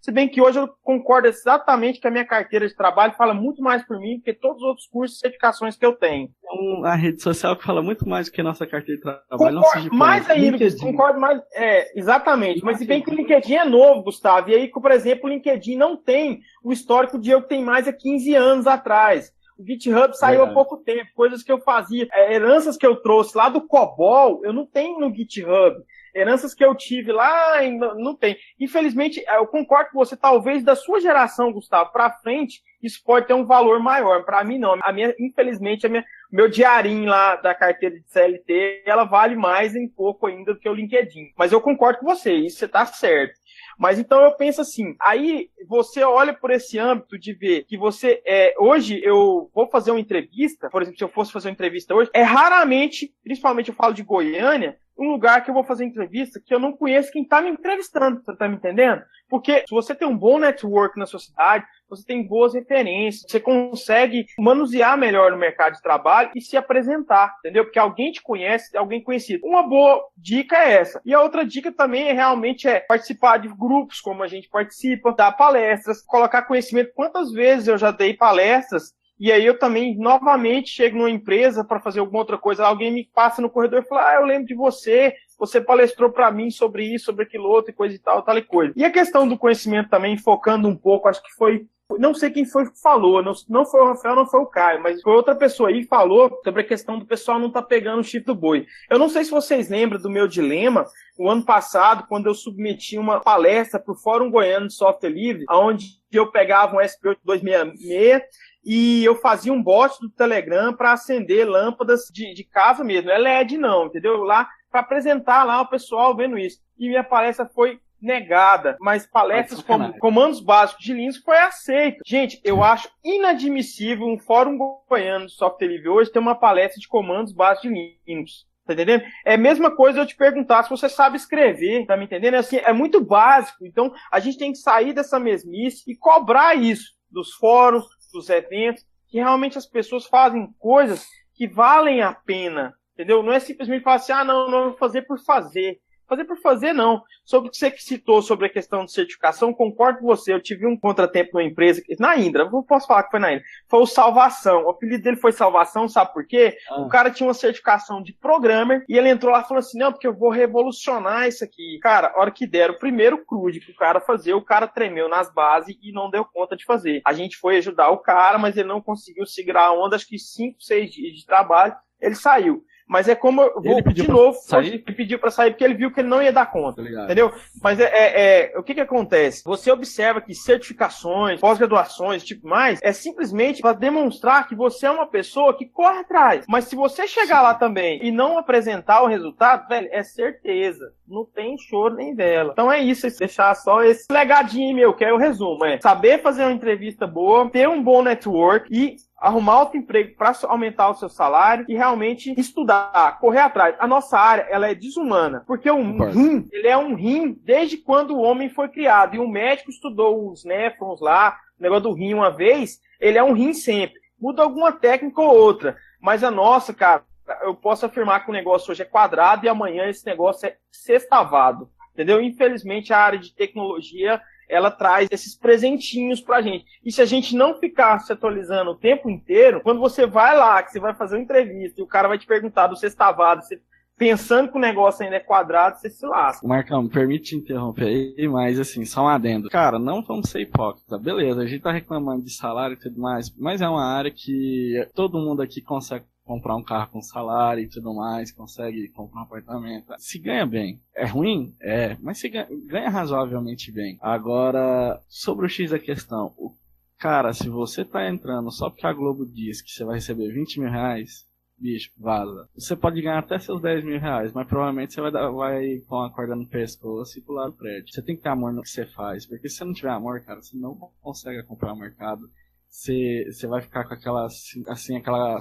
se bem que hoje eu concordo exatamente que a minha carteira de trabalho fala muito mais por mim do que todos os outros cursos e certificações que eu tenho. Então, a rede social que fala muito mais do que a nossa carteira de trabalho. Concordo mais ainda, concordo mais, exatamente, mas se bem que o LinkedIn é novo, Gustavo, e aí, por exemplo, o LinkedIn não tem o histórico de eu que tem mais de 15 anos atrás. O GitHub saiu há pouco tempo, coisas que eu fazia, heranças que eu trouxe lá do COBOL, eu não tenho no GitHub. Heranças que eu tive lá, não tem. Infelizmente, eu concordo com você, talvez da sua geração, Gustavo, para frente, isso pode ter um valor maior. Para mim, não. Infelizmente, meu diarinho lá da carteira de CLT, ela vale mais em pouco ainda do que o LinkedIn. Mas eu concordo com você, isso você está certo. Mas então eu penso assim, aí você olha por esse âmbito de ver que você, hoje eu vou fazer uma entrevista, por exemplo, se eu fosse fazer uma entrevista hoje, raramente, principalmente eu falo de Goiânia, um lugar que eu vou fazer entrevista que eu não conheço quem está me entrevistando, você tá me entendendo? Porque se você tem um bom network na sua cidade, você tem boas referências, você consegue manusear melhor no mercado de trabalho e se apresentar, entendeu? Porque alguém te conhece, alguém conhecido. Uma boa dica é essa. E a outra dica também realmente participar de grupos como a gente participa, dar palestras, colocar conhecimento. Quantas vezes eu já dei palestras e aí eu também, novamente, chego numa empresa para fazer alguma outra coisa, alguém me passa no corredor e fala, eu lembro de você palestrou para mim sobre isso, sobre aquilo outro e coisa e tal e coisa. E a questão do conhecimento também, focando um pouco, acho que foi, não sei quem foi que falou, não foi o Rafael, não foi o Caio, mas foi outra pessoa aí que falou sobre a questão do pessoal não tá pegando o chifre do boi. Eu não sei se vocês lembram do meu dilema, o ano passado, quando eu submeti uma palestra para o Fórum Goiano de Software Livre, onde eu pegava um SP8266 e eu fazia um bot do Telegram para acender lâmpadas de casa mesmo, não é LED não, entendeu? Lá, para apresentar lá o pessoal vendo isso. E minha palestra foi negada, mas palestras como comandos básicos de Linux foi aceito. Gente, eu acho inadmissível um fórum goiano de software livre hoje ter uma palestra de comandos básicos de Linux. Tá entendendo? É a mesma coisa eu te perguntar se você sabe escrever, tá me entendendo? Assim, é muito básico. Então, a gente tem que sair dessa mesmice e cobrar isso dos fóruns, dos eventos, que realmente as pessoas fazem coisas que valem a pena, entendeu? Não é simplesmente falar assim, não vou fazer por fazer. Fazer por fazer, não. Sobre o que você citou sobre a questão de certificação, concordo com você. Eu tive um contratempo numa empresa, na Indra, não posso falar que foi na Indra, foi o Salvação. O apelido dele foi Salvação, sabe por quê? O cara tinha uma certificação de programmer e ele entrou lá e falou assim, não, porque eu vou revolucionar isso aqui. Cara, a hora que deram o primeiro CRUD pro cara fazer, o cara tremeu nas bases e não deu conta de fazer. A gente foi ajudar o cara, mas ele não conseguiu segurar a onda, acho que 5, 6 dias de trabalho, ele saiu. Mas é como eu vou de novo, ele pediu para sair porque ele viu que ele não ia dar conta, entendeu? Mas o que acontece? Você observa que certificações, pós-graduações, tipo mais, é simplesmente para demonstrar que você é uma pessoa que corre atrás. Mas se você chegar lá também e não apresentar o resultado, velho, é certeza. Não tem choro nem vela. Então é isso, deixar só esse legadinho meu, que é o resumo. É saber fazer uma entrevista boa, ter um bom network e arrumar outro emprego para aumentar o seu salário e realmente estudar, correr atrás. A nossa área, ela é desumana, porque o rim, ele é um rim desde quando o homem foi criado. E um médico estudou os néfrons lá, o negócio do rim uma vez, ele é um rim sempre. Muda alguma técnica ou outra, mas a nossa, cara, eu posso afirmar que o negócio hoje é quadrado e amanhã esse negócio é sextavado, entendeu? Infelizmente, a área de tecnologia ela traz esses presentinhos pra gente. E se a gente não ficar se atualizando o tempo inteiro, quando você vai lá, que você vai fazer uma entrevista e o cara vai te perguntar do sextavado, você pensando que o negócio ainda é quadrado, você se lasca. Marcão, me permite te interromper aí, mas assim, só um adendo. Cara, não vamos ser hipócritas. Beleza, a gente tá reclamando de salário e tudo mais, mas é uma área que todo mundo aqui consegue comprar um carro com salário e tudo mais, consegue comprar um apartamento. Se ganha bem. É ruim? É. Mas se ganha razoavelmente bem. Agora, sobre o X da questão. Cara, se você tá entrando só porque a Globo diz que você vai receber 20 mil reais, bicho, vaza. Você pode ganhar até seus 10 mil reais, mas provavelmente você vai com a corda no pescoço e pular do prédio. Você tem que ter amor no que você faz, porque se você não tiver amor, cara, você não consegue acompanhar o mercado. Você vai ficar com aquela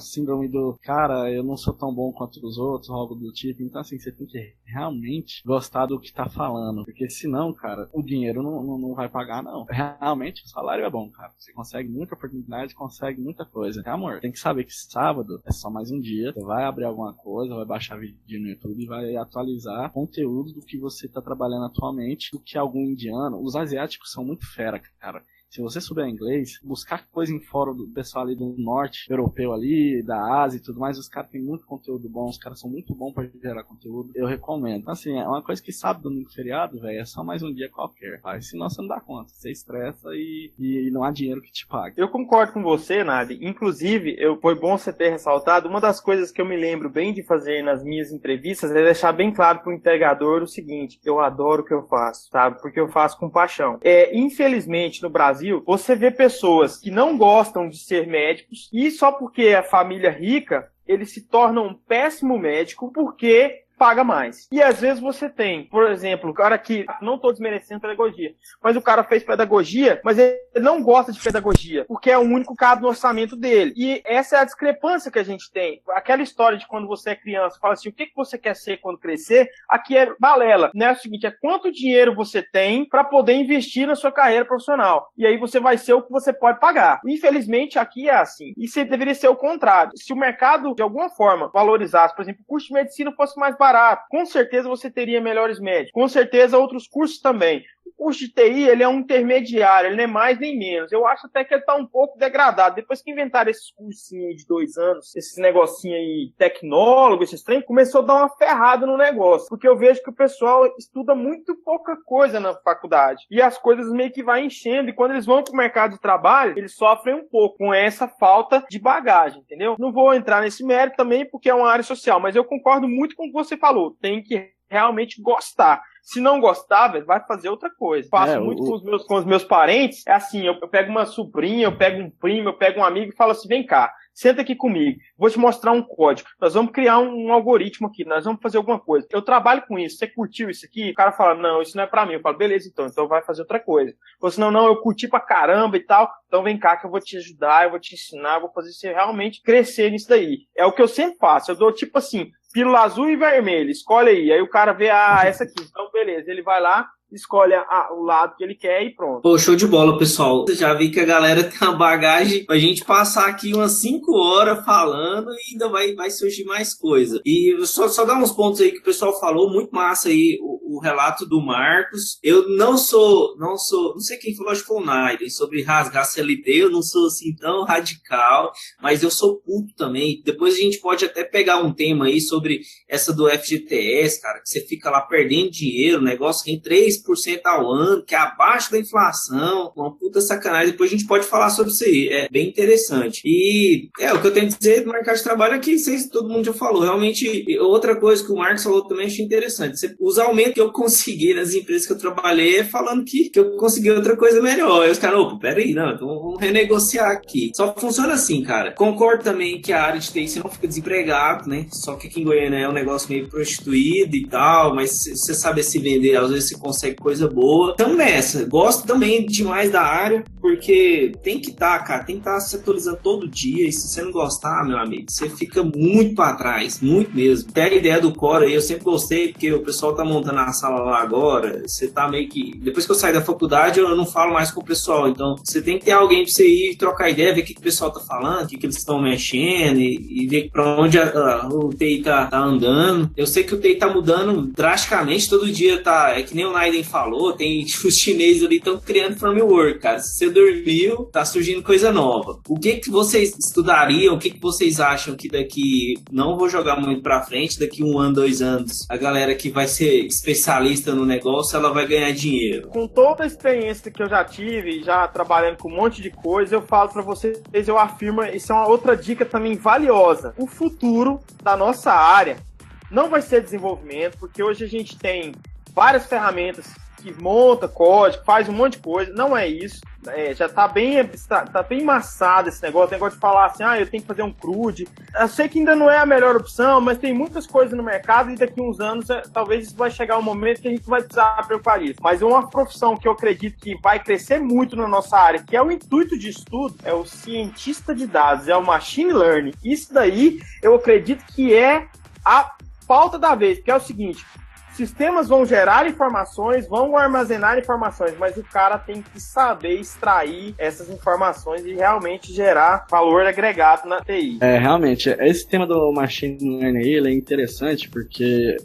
síndrome do cara, eu não sou tão bom quanto os outros, algo do tipo. Então, assim, você tem que realmente gostar do que tá falando, porque senão, cara, o dinheiro não vai pagar, não. Realmente, o salário é bom, cara. Você consegue muita oportunidade, consegue muita coisa. Amor, tem que saber que sábado é só mais um dia. Você vai abrir alguma coisa, vai baixar vídeo no YouTube e vai atualizar conteúdo do que você tá trabalhando atualmente, do que algum indiano. Os asiáticos são muito fera, cara. Se você souber inglês, buscar coisa em fórum do pessoal ali do norte europeu ali, da Ásia e tudo mais, os caras têm muito conteúdo bom, os caras são muito bons pra gerar conteúdo, eu recomendo. Assim, é uma coisa que sábado, domingo, feriado, velho, é só mais um dia qualquer, pai. Senão você não dá conta, você estressa e não há dinheiro que te pague. Eu concordo com você, Nadi. Inclusive, foi bom você ter ressaltado, uma das coisas que eu me lembro bem de fazer nas minhas entrevistas é deixar bem claro pro entregador o seguinte, eu adoro o que eu faço, sabe? Porque eu faço com paixão. Infelizmente, no Brasil, você vê pessoas que não gostam de ser médicos e só porque é família rica, eles se tornam um péssimo médico porque paga mais. E às vezes você tem, por exemplo, o cara que, não estou desmerecendo pedagogia, mas o cara fez pedagogia, mas ele não gosta de pedagogia, porque é o único caso no orçamento dele. E essa é a discrepância que a gente tem. Aquela história de quando você é criança, fala assim, o que você quer ser quando crescer? Aqui é balela. Né? É o seguinte, é quanto dinheiro você tem para poder investir na sua carreira profissional. E aí você vai ser o que você pode pagar. Infelizmente, aqui é assim. E deveria ser o contrário. Se o mercado, de alguma forma, valorizasse, por exemplo, o curso de medicina fosse mais barato, com certeza você teria melhores médicos, com certeza outros cursos também. O curso de TI, ele é um intermediário, ele não é mais nem menos. Eu acho até que ele está um pouco degradado. Depois que inventaram esses cursinhos de 2 anos, esses negocinhos aí, tecnólogo, esses trem, começou a dar uma ferrada no negócio. Porque eu vejo que o pessoal estuda muito pouca coisa na faculdade. E as coisas meio que vai enchendo. E quando eles vão para o mercado de trabalho, eles sofrem um pouco com essa falta de bagagem, entendeu? Não vou entrar nesse mérito também, porque é uma área social. Mas eu concordo muito com o que você falou. Tem que realmente gostar. Se não gostar, velho, vai fazer outra coisa. Faço muito com os meus parentes. É assim, eu pego uma sobrinha, eu pego um primo, eu pego um amigo e falo assim, vem cá. senta aqui comigo, vou te mostrar um código, nós vamos criar um algoritmo aqui, nós vamos fazer alguma coisa. Eu trabalho com isso, você curtiu isso aqui? O cara fala, não, isso não é pra mim. Eu falo, beleza, então vai fazer outra coisa. Ou senão, não, eu curti pra caramba e tal, então vem cá que eu vou te ajudar, eu vou te ensinar, eu vou fazer você realmente crescer nisso daí. É o que eu sempre faço, eu dou tipo assim, pílula azul e vermelha, escolhe aí. Aí o cara vê, essa aqui, então beleza, ele vai lá, escolhe o lado que ele quer e pronto. Pô, show de bola, pessoal. Eu já vi que a galera tem uma bagagem pra gente passar aqui umas 5 horas falando e ainda vai surgir mais coisa. E só dar uns pontos aí que o pessoal falou, muito massa aí o relato do Marcos. Eu não sei quem falou, acho que foi o Naiden, sobre rasgar CLT, eu não sou assim tão radical, mas eu sou puto também. Depois a gente pode até pegar um tema aí sobre essa do FGTS, cara, que você fica lá perdendo dinheiro, o negócio tem 3% ao ano, que é abaixo da inflação, uma puta sacanagem. Depois a gente pode falar sobre isso aí, é bem interessante. E o que eu tenho a dizer do mercado de trabalho é que todo mundo já falou. Realmente, outra coisa que o Marcos falou também achei interessante. Os aumentos que eu consegui nas empresas que eu trabalhei é falando que eu consegui outra coisa melhor. Aí os caras, opa, peraí, não, então vamos renegociar aqui. Só funciona assim, cara. Concordo também que a área de TI você não fica desempregado, né? Só que aqui em Goiânia é um negócio meio prostituído e tal, mas você sabe se vender, às vezes você consegue coisa boa. Então nessa, gosto também demais da área, porque tem que estar se atualizando todo dia, e se você não gostar, meu amigo, você fica muito pra trás, muito mesmo. Até a ideia do Core aí, eu sempre gostei, porque o pessoal tá montando a sala lá agora, você tá meio que... Depois que eu saí da faculdade, eu não falo mais com o pessoal, então você tem que ter alguém pra você ir trocar ideia, ver o que o pessoal tá falando, o que eles estão mexendo, e ver pra onde o TI tá andando. Eu sei que o TI tá mudando drasticamente, todo dia tá... É que nem o Naiden falou, tem os chineses ali estão criando framework, cara. Se você dormiu, tá surgindo coisa nova. O que vocês estudariam? O que vocês acham que daqui, não vou jogar muito pra frente, daqui 1 ano, 2 anos, a galera que vai ser especialista no negócio, ela vai ganhar dinheiro? Com toda a experiência que eu já tive, já trabalhando com um monte de coisa, eu falo pra vocês, eu afirmo, isso é uma outra dica também valiosa. O futuro da nossa área não vai ser desenvolvimento, porque hoje a gente tem várias ferramentas que monta código, faz um monte de coisa, não é isso, já tá bem maçado esse negócio de falar assim, eu tenho que fazer um CRUD, eu sei que ainda não é a melhor opção, mas tem muitas coisas no mercado e daqui a uns anos, talvez vai chegar um momento que a gente vai precisar preocupar isso, mas uma profissão que eu acredito que vai crescer muito na nossa área, que é o intuito de estudo, é o cientista de dados, é o machine learning, isso daí eu acredito que é a pauta da vez, que é o seguinte: sistemas vão gerar informações, vão armazenar informações, mas o cara tem que saber extrair essas informações e realmente gerar valor agregado na TI. Realmente, esse tema do machine learning ele é interessante porque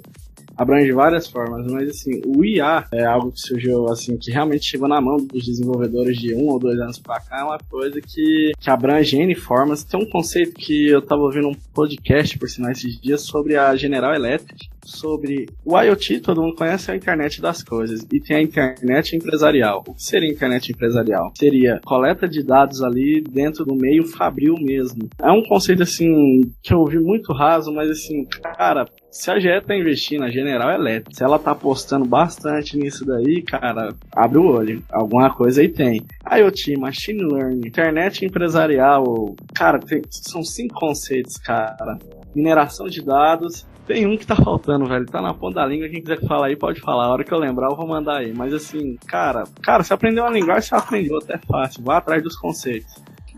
abrange várias formas, mas assim, o IA é algo que surgiu assim, que realmente chegou na mão dos desenvolvedores de 1 ou 2 anos pra cá, é uma coisa que abrange N formas. Tem um conceito que eu tava ouvindo um podcast, por sinal, esses dias, sobre a General Electric, sobre o IoT, todo mundo conhece a internet das coisas, e tem a internet empresarial. O que seria a internet empresarial? Seria coleta de dados ali dentro do meio fabril mesmo. É um conceito assim, que eu ouvi muito raso, mas assim, cara, se a GE tá investindo na General Electric, se ela tá apostando bastante nisso daí, cara, abre o olho, alguma coisa aí tem. IoT, Machine Learning, internet empresarial, cara, são 5 conceitos, cara. Mineração de dados. Tem um que tá faltando, velho. Tá na ponta da língua. Quem quiser falar aí, pode falar. A hora que eu lembrar, eu vou mandar aí. Mas assim, cara, se aprender uma linguagem, você aprendeu até fácil. Vá atrás dos conceitos.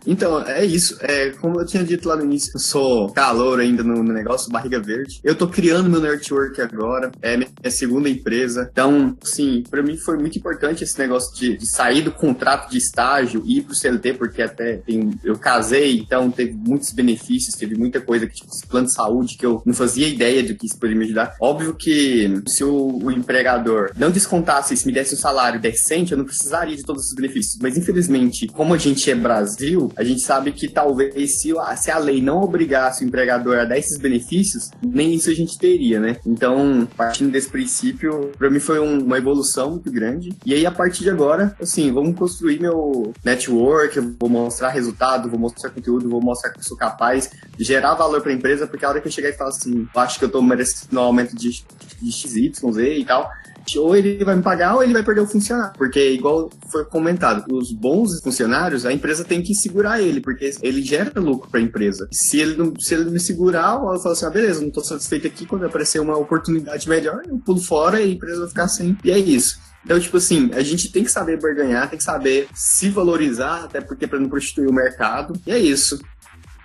Então, é isso. Como eu tinha dito lá no início, eu sou calouro ainda no negócio, barriga verde. Eu tô criando meu network agora, é minha segunda empresa. Então, assim, pra mim foi muito importante esse negócio de sair do contrato de estágio e ir pro CLT, porque até eu casei, então teve muitos benefícios, teve muita coisa, tipo, plano de saúde, que eu não fazia ideia de que isso poderia me ajudar. Óbvio que se o empregador não descontasse, se me desse um salário decente, eu não precisaria de todos esses benefícios. Mas, infelizmente, como a gente é Brasil, a gente sabe que talvez se a lei não obrigasse o empregador a dar esses benefícios, nem isso a gente teria, né? Então, partindo desse princípio, pra mim foi uma evolução muito grande. E aí, a partir de agora, assim, vamos construir meu network, eu vou mostrar resultado, vou mostrar conteúdo, vou mostrar que eu sou capaz de gerar valor pra empresa, porque a hora que eu chegar e falar assim, eu acho que eu tô merecendo um aumento de XYZ e tal, ou ele vai me pagar ou ele vai perder o funcionário. Porque, igual foi comentado, os bons funcionários, a empresa tem que segurar ele, porque ele gera lucro para a empresa. Se ele não me segurar, ela fala assim, beleza, não estou satisfeito aqui, quando aparecer uma oportunidade melhor, eu pulo fora e a empresa vai ficar sem. E é isso. Então, tipo assim, a gente tem que saber barganhar, tem que saber se valorizar, até porque para não prostituir o mercado. E é isso.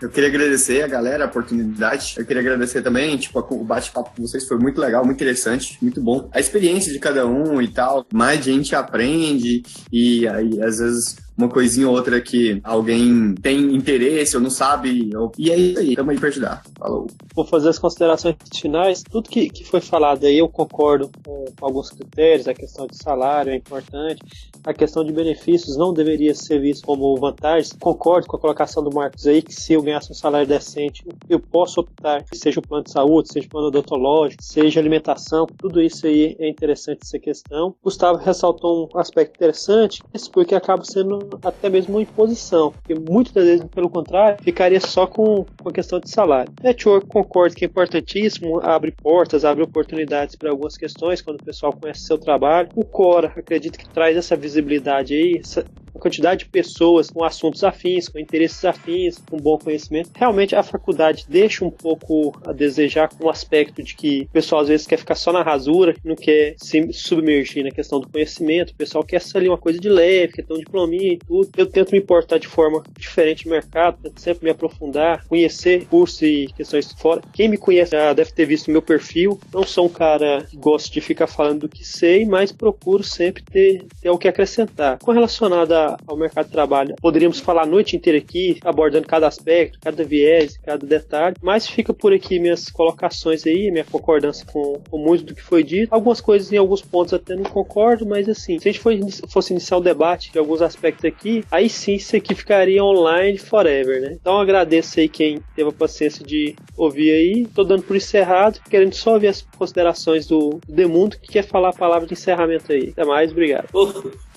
Eu queria agradecer a galera, a oportunidade. Eu queria agradecer também, tipo, o bate-papo com vocês foi muito legal, muito interessante, muito bom. A experiência de cada um e tal, mais gente aprende e aí, às vezes, uma coisinha ou outra que alguém tem interesse ou não sabe. E é isso aí, tamo aí pra ajudar. Falou. Vou fazer as considerações finais. Tudo que foi falado aí, eu concordo com alguns critérios. A questão de salário é importante. A questão de benefícios não deveria ser visto como vantagem. Concordo com a colocação do Marcos aí, que se eu ganhasse um salário decente, eu posso optar, seja o plano de saúde, seja o plano odontológico, seja alimentação. Tudo isso aí é interessante essa questão. Gustavo ressaltou um aspecto interessante, isso porque acaba sendo até mesmo uma imposição, porque muitas das vezes, pelo contrário, ficaria só com a questão de salário. Network, concordo que é importantíssimo, abre portas, abre oportunidades para algumas questões, quando o pessoal conhece seu trabalho. O Cora, acredito que traz essa visibilidade aí, essa quantidade de pessoas com assuntos afins, com interesses afins, com bom conhecimento. Realmente a faculdade deixa um pouco a desejar, com o aspecto de que o pessoal às vezes quer ficar só na rasura, não quer se submergir na questão do conhecimento, o pessoal quer ali uma coisa de leve, quer ter um diplominha e tudo. Eu tento me importar de forma diferente no mercado, tento sempre me aprofundar, conhecer cursos e questões fora. Quem me conhece já deve ter visto o meu perfil. Não sou um cara que gosta de ficar falando do que sei, mas procuro sempre ter o que acrescentar. Com relacionado ao mercado de trabalho, poderíamos falar a noite inteira aqui, abordando cada aspecto, cada viés, cada detalhe, mas fica por aqui minhas colocações aí, minha concordância com muito do que foi dito. Algumas coisas em alguns pontos até não concordo, mas assim, se a gente fosse iniciar um debate de alguns aspectos aqui, aí sim isso aqui ficaria online forever, né? Então eu agradeço aí quem teve a paciência de ouvir aí. Tô dando por encerrado, querendo só ouvir as considerações do Demundo, que quer falar a palavra de encerramento aí. Até mais, obrigado.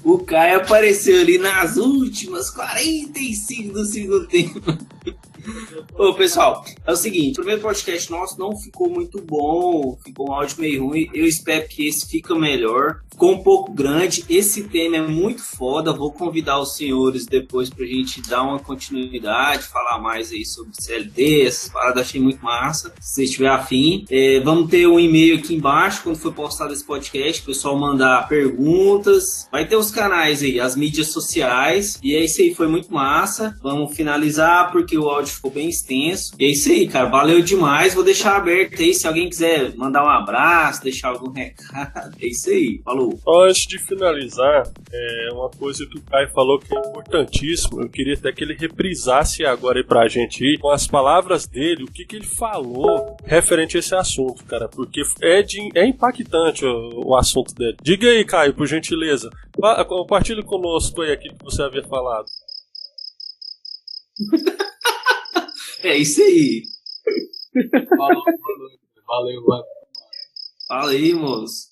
O Caio apareceu ali nas últimas 45 do segundo tempo. Ô, pessoal, é o seguinte, o primeiro podcast nosso não ficou muito bom, ficou um áudio meio ruim, eu espero que esse fique melhor, ficou um pouco grande, esse tema é muito foda, vou convidar os senhores depois pra gente dar uma continuidade, falar mais aí sobre CLT, essas paradas, achei muito massa, se vocês tiverem afim. Vamos ter um e-mail aqui embaixo, quando for postado esse podcast, o pessoal mandar perguntas, vai ter os canais aí, as mídias sociais, e é isso aí, foi muito massa, vamos finalizar porque o áudio ficou bem extenso. E é isso aí, cara. Valeu demais. Vou deixar aberto aí se alguém quiser mandar um abraço, deixar algum recado. É isso aí. Falou. Antes de finalizar, uma coisa que o Caio falou que é importantíssimo. Eu queria até que ele reprisasse agora aí pra gente aí, com as palavras dele, o que ele falou referente a esse assunto, cara. Porque é impactante o assunto dele. Diga aí, Caio, por gentileza. Compartilhe conosco aí aquilo que você havia falado. É isso aí. Valeu, mano. Fala aí, moço.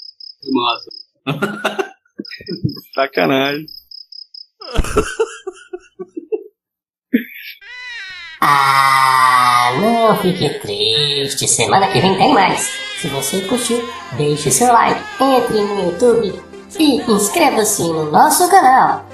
Massa. Sacanagem. Não fique triste, semana que vem tem mais. Se você curtiu, deixe seu like, entre no YouTube e inscreva-se no nosso canal.